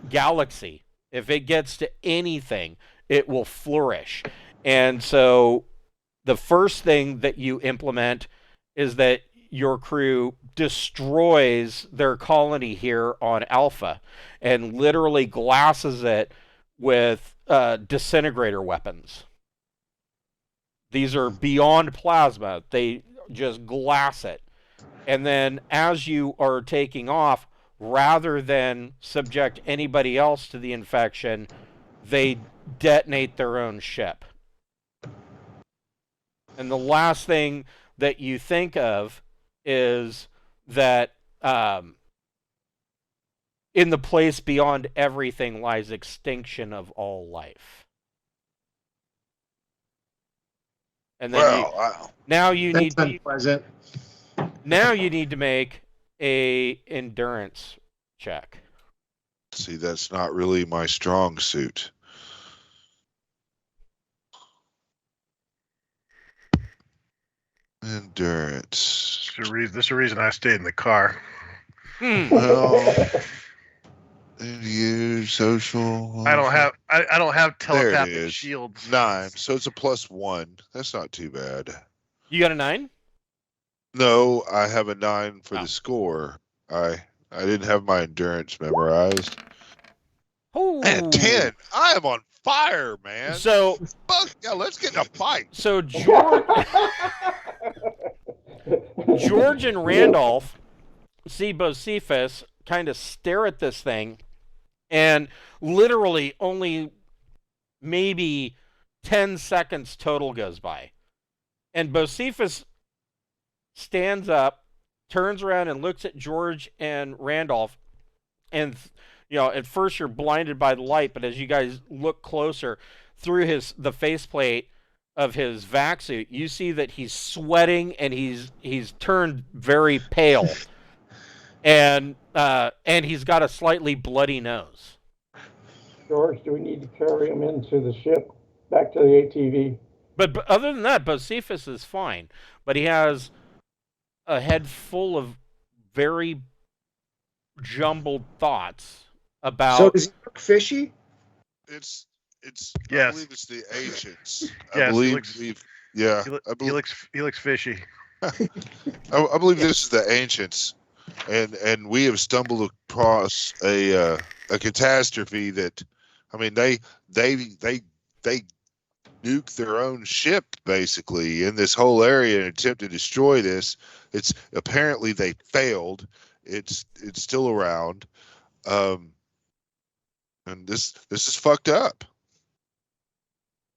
galaxy. If it gets to anything, it will flourish. And so the first thing that you implement is that your crew destroys their colony here on Alpha and literally glasses it with disintegrator weapons. These are beyond plasma. They just glass it. And then as you are taking off, rather than subject anybody else to the infection, they detonate their own ship. And the last thing that you think of is that in the place beyond everything lies extinction of all life. And then now you need to make a endurance check. See, that's not really my strong suit. Endurance. This is the reason I stayed in the car. Well, you social. I don't have telepathic shields. 9, so it's a +1. That's not too bad. You got a 9? No, I have a 9 for the score. I didn't have my endurance memorized. Oh, and 10. I am on fire, man. So, fuck yeah, let's get in a fight. So George and Randolph see Bocephus kind of stare at this thing, and literally only maybe 10 seconds total goes by. And Bocephus stands up, turns around, and looks at George and Randolph. And, at first you're blinded by the light, but as you guys look closer through the faceplate of his vac suit, you see that he's sweating and he's turned very pale. And he's got a slightly bloody nose. George, do we need to carry him into the ship, back to the ATV? But other than that, Bocephus is fine. But he has a head full of very jumbled thoughts about. So does he look fishy? It's. Yes. I believe it's the ancients. Yes, he looks fishy. I believe this is the ancients, and we have stumbled across a catastrophe that, I mean, they nuke their own ship basically in this whole area and attempt to destroy this. It's apparently they failed. It's still around, and this is fucked up.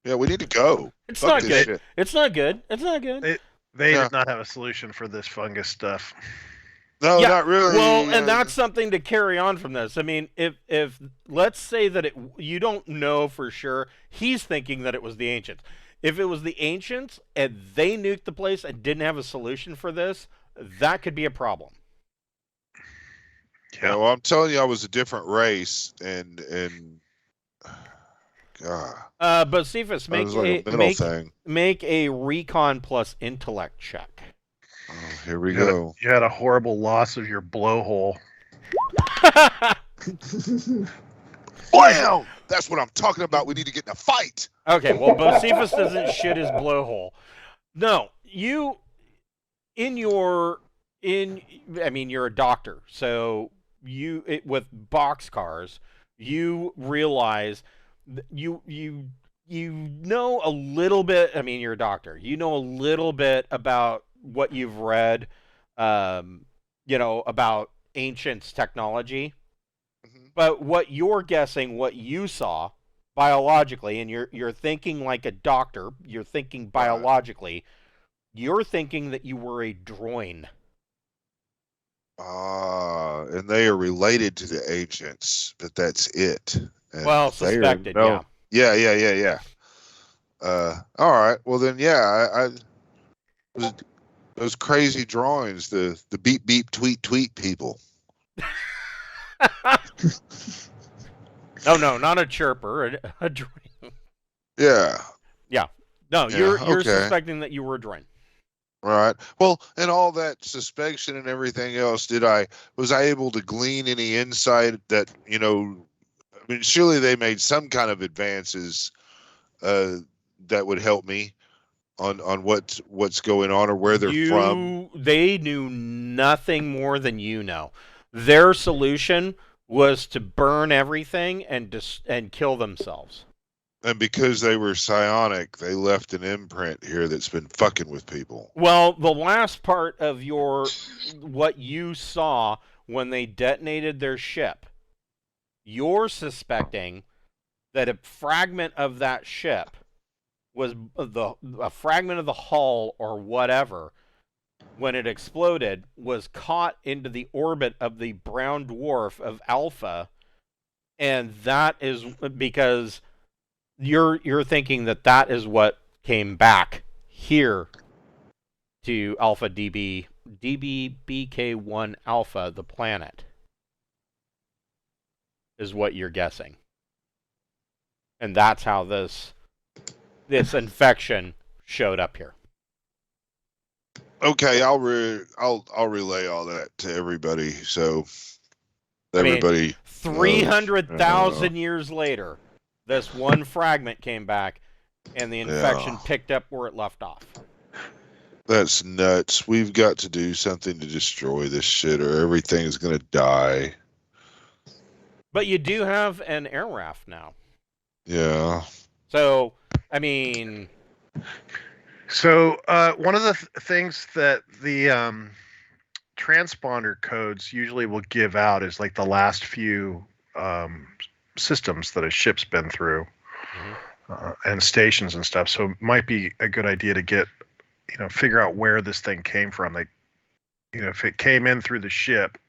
Yeah, we need to go. It's not good. Shit. It's not good. It's not good. They did not have a solution for this fungus stuff. No, not really. Well, and that's something to carry on from this. I mean, if let's say that you don't know for sure, he's thinking that it was the ancients. If it was the ancients and they nuked the place and didn't have a solution for this, that could be a problem. Yeah, well, I'm telling you, I was a different race, and God. Bocephus, make a recon plus intellect check. Oh, here we go. You had a horrible loss of your blowhole. Blam! That's what I'm talking about. We need to get in a fight. Okay, well, Bocephus doesn't shit his blowhole. No, you're a doctor, so with boxcars, you realize you you know a little bit. I mean, you're a doctor. You know a little bit about what you've read, about ancients' technology. Mm-hmm. But what you're guessing, what you saw biologically, and you're thinking like a doctor. You're thinking biologically. You're thinking that you were a droid. And they are related to the ancients, but that's it. And well, suspected, yeah. Yeah. All right. Well, then, yeah, those crazy drawings, the beep beep tweet people. No, not a chirper, a droid. Yeah. Yeah. No, you're suspecting that you were a droid. Right. Well, and all that suspicion and everything else, was I able to glean any insight that, I mean, surely they made some kind of advances that would help me on what's going on or where they're from. They knew nothing more than you know. Their solution was to burn everything and kill themselves. And because they were psionic, they left an imprint here that's been fucking with people. Well, the last part of what you saw when they detonated their ship, you're suspecting that a fragment of that ship was a fragment of the hull or whatever, when it exploded, was caught into the orbit of the brown dwarf of Alpha, and that is because you're thinking that is what came back here to Alpha DBBK1 Alpha, the planet, is what you're guessing, and that's how this infection showed up here. Okay, I'll relay all that to everybody. So everybody, 300,000 years later, this one fragment came back, and the infection picked up where it left off. That's nuts. We've got to do something to destroy this shit, or everything is going to die. But you do have an air raft now. Yeah. So, I mean... So, one of the things that the transponder codes usually will give out is like the last few systems that a ship's been through, and stations and stuff. So it might be a good idea to get, figure out where this thing came from. Like, if it came in through the ship.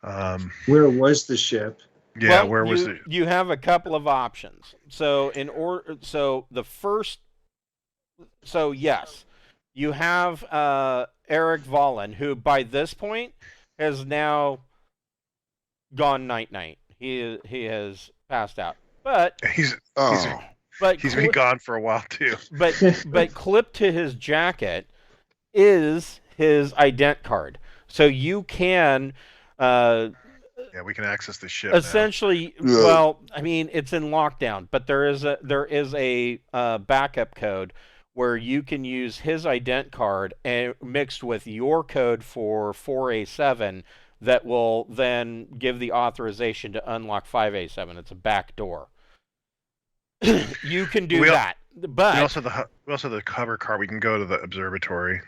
Where was the ship? Yeah, where was it? You have a couple of options. So yes, you have Eric Vollen, who by this point has now gone night-night. He has passed out, but he's been gone for a while too. But clipped to his jacket is his ident card, so you can. We can access the ship essentially now. Well, I mean, it's in lockdown, but there is a backup code where you can use his ident card and mixed with your code for 4A7 that will then give the authorization to unlock 5A7. It's a back door. You can do that. But we also have the cover card. We can go to the observatory.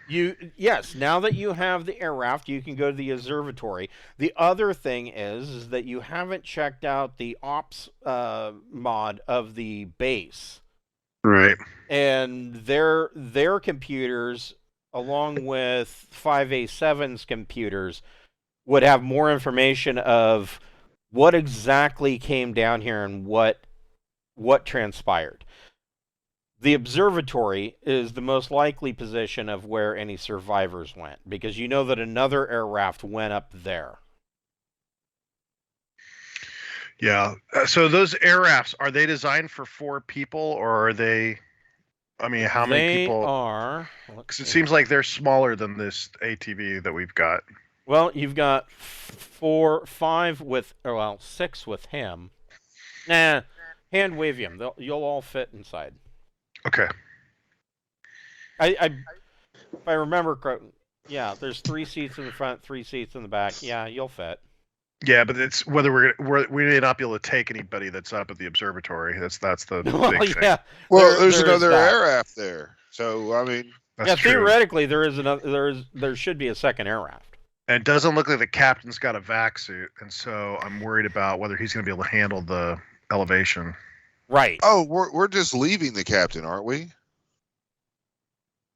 Yes, now that you have the air raft, you can go to the observatory. The other thing is that you haven't checked out the ops mod of the base. Right. And their computers, along with 5A7's computers, would have more information of what exactly came down here and what transpired. The observatory is the most likely position of where any survivors went, because you know that another air raft went up there. Yeah. So those air rafts, are they designed for 4 people, or are they... I mean, how many people? They are... Because it seems like they're smaller than this ATV that we've got. Well, you've got 6 with him. Nah, hand wave him. You'll all fit inside. Okay. If I remember correctly, yeah, there's 3 seats in the front, 3 seats in the back. Yeah, you'll fit. Yeah, but it's whether we may not be able to take anybody that's up at the observatory. That's the big thing. Yeah. Well, there's another air raft there, so I mean, that's true. Theoretically, there should be a second air raft. And it doesn't look like the captain's got a vac suit, and so I'm worried about whether he's going to be able to handle the elevation. Right. Oh, we're just leaving the captain, aren't we?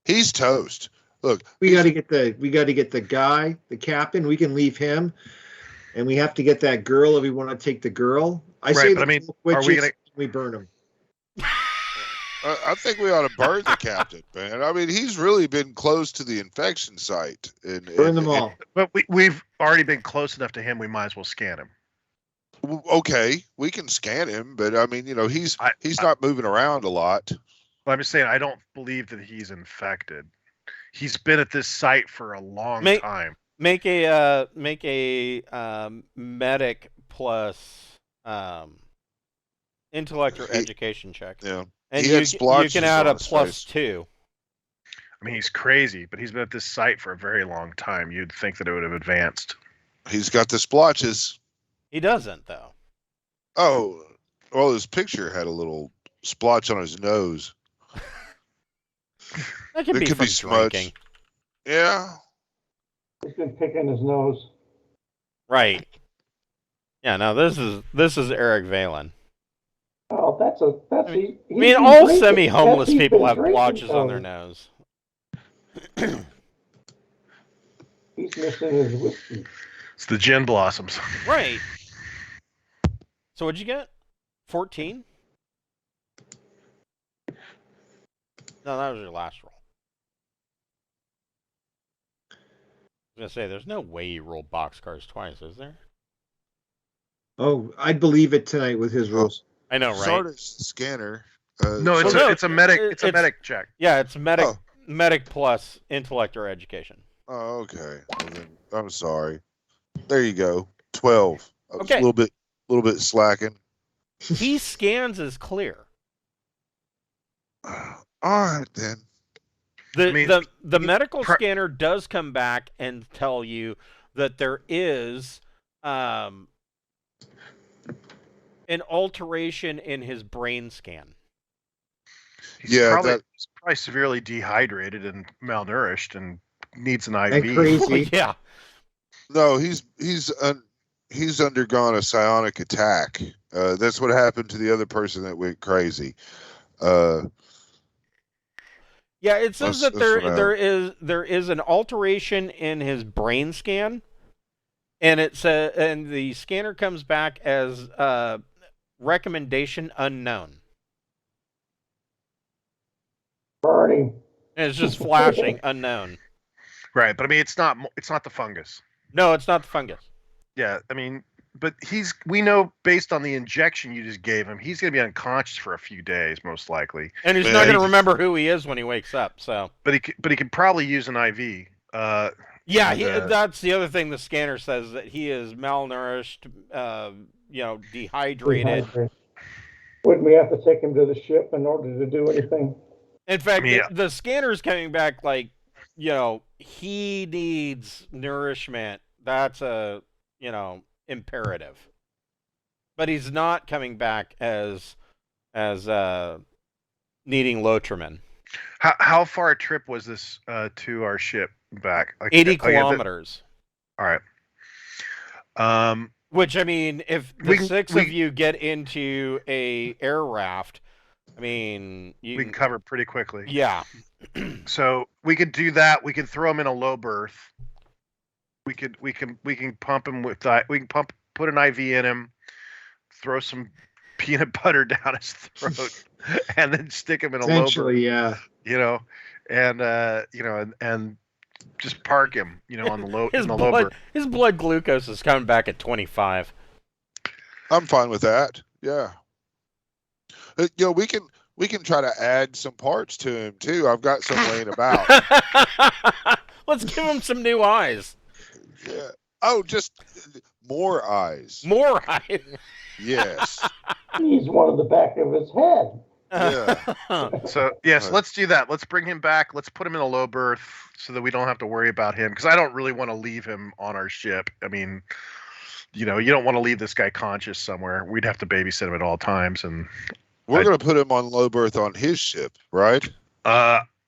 He's toast. Look, we got to get the guy, the captain. We can leave him. And we have to get that girl if we want to take the girl. Are we gonna? We burn him. I think we ought to burn the captain, man. I mean, he's really been close to the infection site. Burn them all. But we've already been close enough to him. We might as well scan him. Okay, we can scan him, but I mean, he's not moving around a lot. I'm just saying, I don't believe that he's infected. He's been at this site for a long time. Make a medic plus intellect or education check. Yeah, and you can add a +2. I mean, he's crazy, but he's been at this site for a very long time. You'd think that it would have advanced. He's got the splotches. He doesn't, though. Oh, well, his picture had a little splotch on his nose. That could be from drinking. Yeah. He's been picking his nose. Right. Yeah. No, this is Eric Valen. Oh, that's. I mean, all semi-homeless people have blotches on their nose. He's missing his whiskey. It's the gin blossoms. Right. So what'd you get? 14? No, that was your last roll. I was going to say, there's no way you roll boxcars twice, is there? Oh, I'd believe it tonight with his rules. I know, right? Sort of scanner. No, it's a medic. It's a medic check. Yeah, it's medic plus intellect or education. Oh, okay. Well, then, I'm sorry. There you go. 12. I was okay. A little bit slacking. He scans as clear. All right then. The medical scanner does come back and tell you that there is an alteration in his brain scan. He's probably severely dehydrated and malnourished and needs an IV. And crazy. Yeah. No, he's undergone a psionic attack. That's what happened to the other person that went crazy. Yeah, it says that there is an alteration in his brain scan, and and the scanner comes back as recommendation unknown. Burning. And it's just flashing unknown. Right, but I mean, it's not the fungus. No, it's not the fungus. Yeah, I mean, but we know based on the injection you just gave him, he's going to be unconscious for a few days, most likely. And he's not going to remember who he is when he wakes up. So, but he could probably use an IV. That's the other thing the scanner says, that he is malnourished, dehydrated. Wouldn't we have to take him to the ship in order to do anything? In fact, the scanner's coming back like, he needs nourishment. That's a, imperative. But he's not coming back as needing Lotrimin. How far a trip was this to our ship back? 80 kilometers. All right. Which, I mean, if the six of you get into a air raft, I mean, we can cover pretty quickly. Yeah. So we could do that. We could throw him in a low berth. We can pump him with put an IV in him, throw some peanut butter down his throat, and then stick him in a low berth. Yeah. And just park him, on the low low berth. His blood glucose is coming back at 25. I'm fine with that. Yeah. We can try to add some parts to him too. I've got some laying about. Let's give him some new eyes. Yeah. Oh, just more eyes. More eyes. Yes. He's one of the back of his head. Yeah. So yes, let's do that. Let's bring him back. Let's put him in a low berth so that we don't have to worry about him. Because I don't really want to leave him on our ship. I mean, you don't want to leave this guy conscious somewhere. We'd have to babysit him at all times, and we're going to put him on low berth on his ship, right?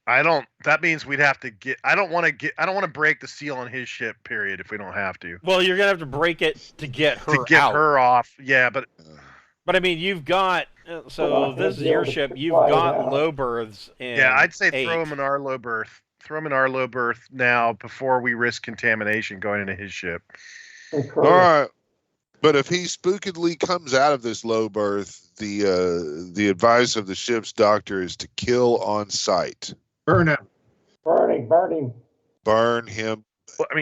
I don't. That means we'd have to get. I don't want to break the seal on his ship. Period. If we don't have to. Well, you're gonna have to break it to get her her off. Yeah, but I mean, you've got. So this is your ship. You've got low berths. Yeah, I'd say throw him in our low berth. Throw him in our low berth now before we risk contamination going into his ship. All right. But if he spookily comes out of this low berth, the advice of the ship's doctor is to kill on sight. Burn him. Burn him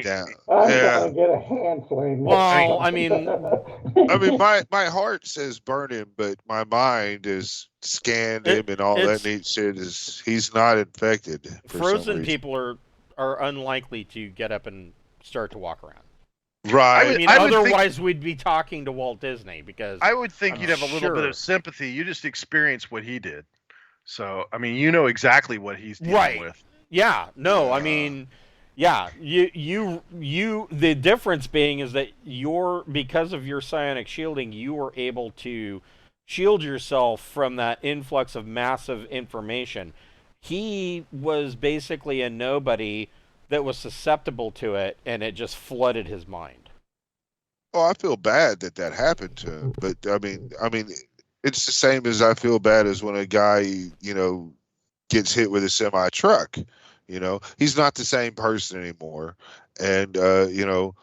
down. I'm gonna get a hand flame. Well, I mean, my heart says burn him, but my mind is scanned him and all that neat shit. He's not infected. Frozen people are unlikely to get up and start to walk around. Right. I mean, otherwise we'd be talking to Walt Disney, because I would think you'd have a little bit of sympathy. You just experienced what he did. So, I mean, you know exactly what he's dealing with. Yeah. No, I mean, yeah, you the difference being is that because of your psionic shielding, you were able to shield yourself from that influx of massive information. He was basically a nobody that was susceptible to it, and it just flooded his mind. Oh, I feel bad that happened to him, but I mean, it's the same as I feel bad as when a guy, gets hit with a semi truck. He's not the same person anymore, and the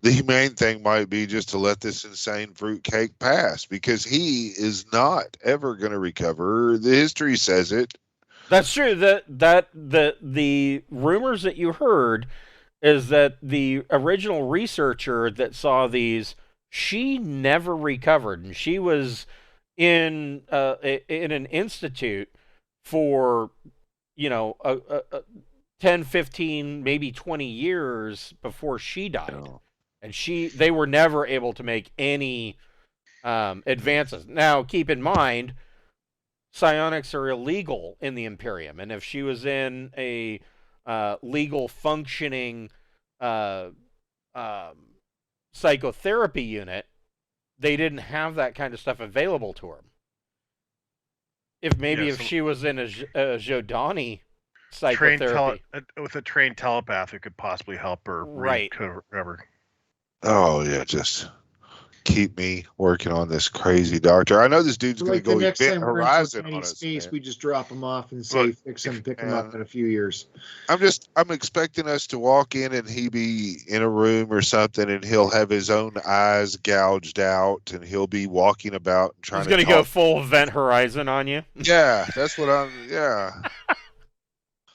humane thing might be just to let this insane fruitcake pass, because he is not ever going to recover. The history says it. That's true. The rumors that you heard is that the original researcher that saw these, she never recovered, and she was in an institute for 10, 15, maybe 20 years before she died, and they were never able to make any advances. Now, keep in mind, psionics are illegal in the Imperium, and if she was in a legal functioning psychotherapy unit, they didn't have that kind of stuff available to her. If she was in a Jodani psychotherapy with a trained telepath who could possibly help her recover. Oh yeah, just keep me working on this crazy doctor. I know this dude's going to go next time Horizon on us. Space, we just drop him off and say fix him, pick him up in a few years. I'm expecting us to walk in and he be in a room or something, and he'll have his own eyes gouged out, and he'll be walking about and trying. He's going to go full Event Horizon on you. Yeah, that's what I'm. Yeah.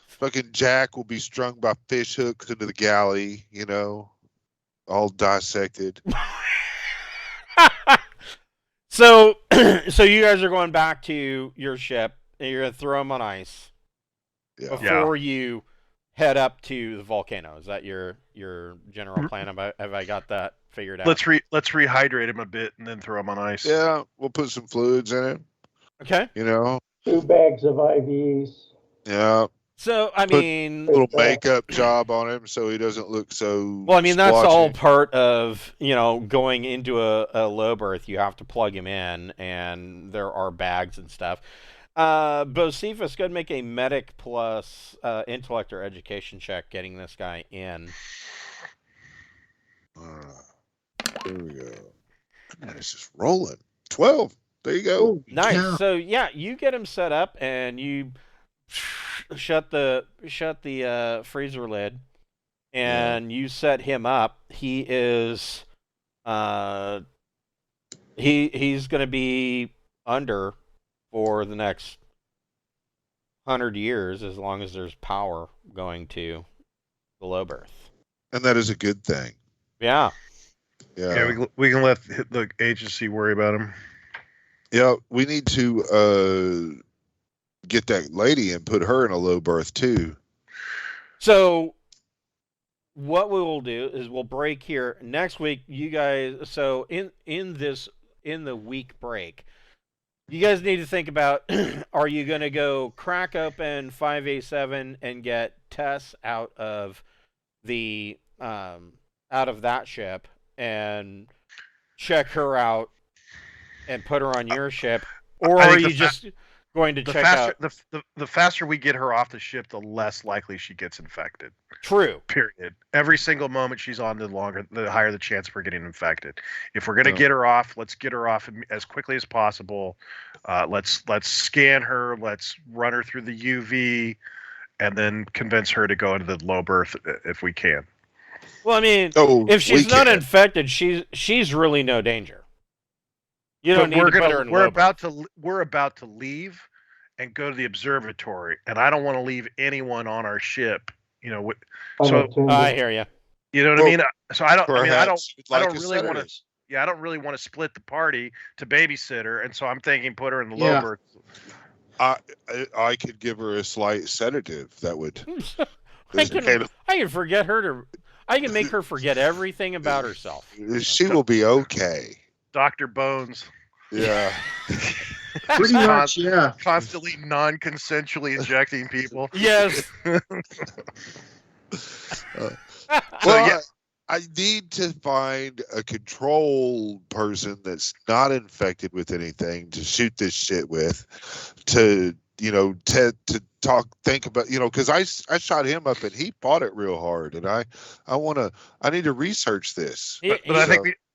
Fucking Jack will be strung by fish hooks into the galley, all dissected. So you guys are going back to your ship, and you're going to throw them on ice before you head up to the volcano. Is that your general plan? Have I got that figured out? Let's rehydrate him a bit and then throw him on ice. Yeah, we'll put some fluids in him. Okay. 2 bags of IVs. Yeah. So, I mean... A little makeup job on him so he doesn't look so... Well, I mean, that's all part of, going into a low berth. You have to plug him in, and there are bags and stuff. Bocephus, go ahead and make a medic plus intellect or education check getting this guy in. There we go. Man, it's just rolling. 12. There you go. Ooh, nice. Yeah. So, you get him set up, and you... shut the freezer lid, and you set him up. He is he's going to be under for the next 100 years, as long as there's power going to the low berth. And that is a good thing. Yeah. Yeah, we can let the agency worry about him. Yeah, we need to get that lady and put her in a low berth too. So what we will do is we'll break here next week. You guys, so in the week break, you guys need to think about: are you going to go crack open 5A7 and get Tess out of that ship and check her out and put her on your ship, or are you just going to check out? The faster we get her off the ship, the less likely she gets infected. True. Period. Every single moment she's on, the higher the chance of her getting infected. If we're gonna get her off, let's get her off as quickly as possible. Let's scan her. Let's run her through the UV, and then convince her to go into the low berth if we can. Well, I mean, if she's not infected, she's really no danger. You don't need to put her in low berth. We're about to leave and go to the observatory, and I don't want to leave anyone on our ship. You know, so I hear you. You know what I mean? So I don't really want to split the party to babysit her, and so I'm thinking put her in the low berth. I could give her a slight sedative that would. I can forget her to. I can make her forget everything about herself. She will be okay. Dr. Bones. Yeah. Pretty much, yeah. Constantly non-consensually injecting people. Yes. I need to find a control person that's not infected with anything to shoot this shit with, to think about, because I shot him up and he fought it real hard, and I need to research this. But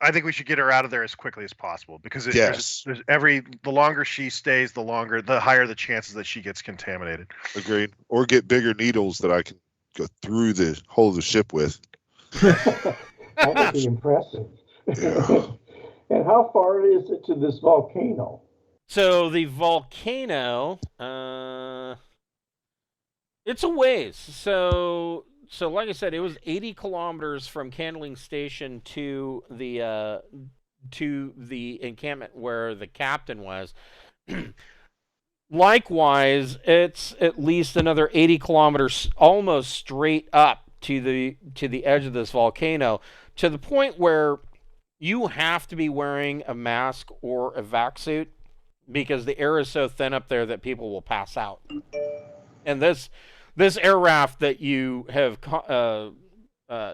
I think we should get her out of there as quickly as possible, because the longer she stays, the higher the chances that she gets contaminated. Agreed. Or get bigger needles that I can go through the whole of the ship with. That would be impressive. Yeah. And how far is it to this volcano? So the volcano, it's a ways. So like I said, it was 80 kilometers from Candling Station to the encampment where the captain was. Likewise, it's at least another 80 kilometers, almost straight up to the edge of this volcano, to the point where you have to be wearing a mask or a vac suit, because the air is so thin up there that people will pass out. And this air raft that you have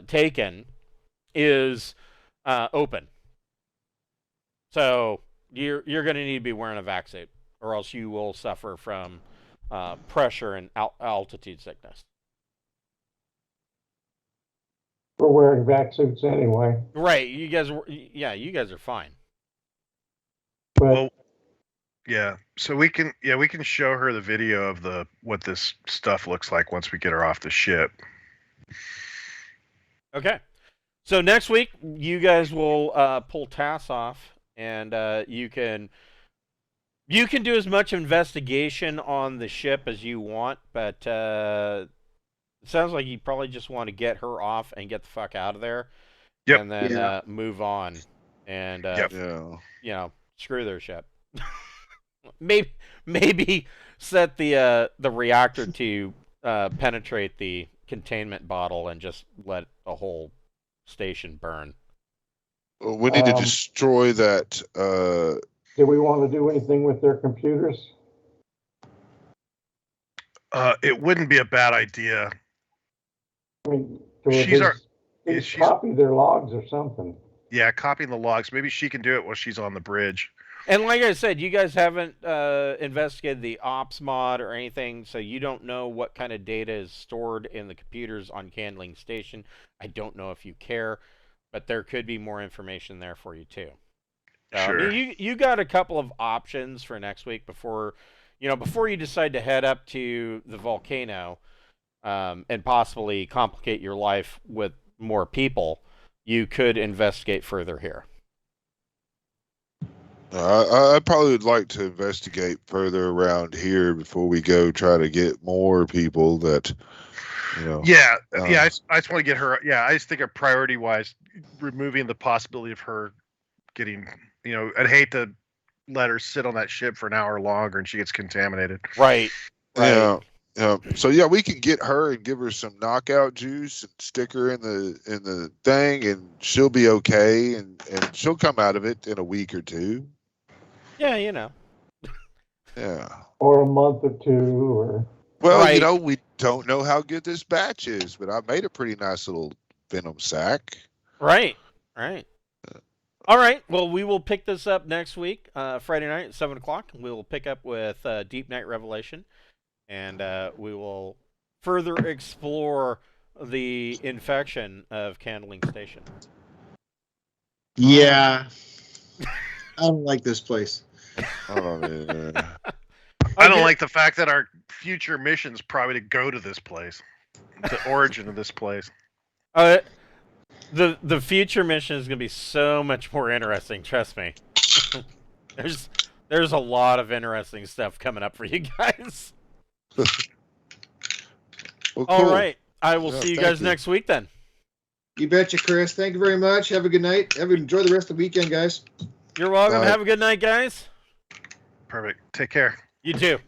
taken is open, so you're going to need to be wearing a vac suit, or else you will suffer from pressure and altitude sickness. We're wearing vac suits anyway. Right, you guys are fine. But so we can show her the video of what this stuff looks like once we get her off the ship. Okay. So next week you guys will pull TAS off, and you can do as much investigation on the ship as you want, but it sounds like you probably just want to get her off and get the fuck out of there. Yep. And then move on, and screw their ship. Maybe set the reactor to penetrate the containment bottle and just let a whole station burn. We need to destroy that. Do we want to do anything with their computers? It wouldn't be a bad idea. I mean, copy their logs or something. Yeah, copying the logs. Maybe she can do it while she's on the bridge. And like I said, you guys haven't investigated the ops mod or anything, so you don't know what kind of data is stored in the computers on Candling Station. I don't know if you care, but there could be more information there for you too. Sure. I mean, you got a couple of options for next week before you decide to head up to the volcano and possibly complicate your life with more people. You could investigate further here. I probably would like to investigate further around here before we go try to get more people that, Yeah, I just want to get her. Yeah, I just think of priority-wise, removing the possibility of her getting, I'd hate to let her sit on that ship for an hour longer and she gets contaminated. Right. Yeah. So we can get her and give her some knockout juice and stick her in the thing, and she'll be okay, and she'll come out of it in a week or two. Yeah, Yeah. Or a month or two, or. Well, right. We don't know how good this batch is, but I made a pretty nice little venom sac. Right. All right. Well, we will pick this up next week, Friday night at 7 o'clock. We will pick up with Deepnight Revelation, and we will further explore the infection of Candling Station. Yeah. I don't like this place. I don't like the fact that our future mission is probably to go to this place. The origin of this place. The future mission is going to be so much more interesting, trust me. There's a lot of interesting stuff coming up for you guys. Well, cool. All right. I will see you guys next week then. You betcha, Chris. Thank you very much. Have a good night. Enjoy the rest of the weekend, guys. You're welcome. Have a good night, guys. Perfect. Take care. You too.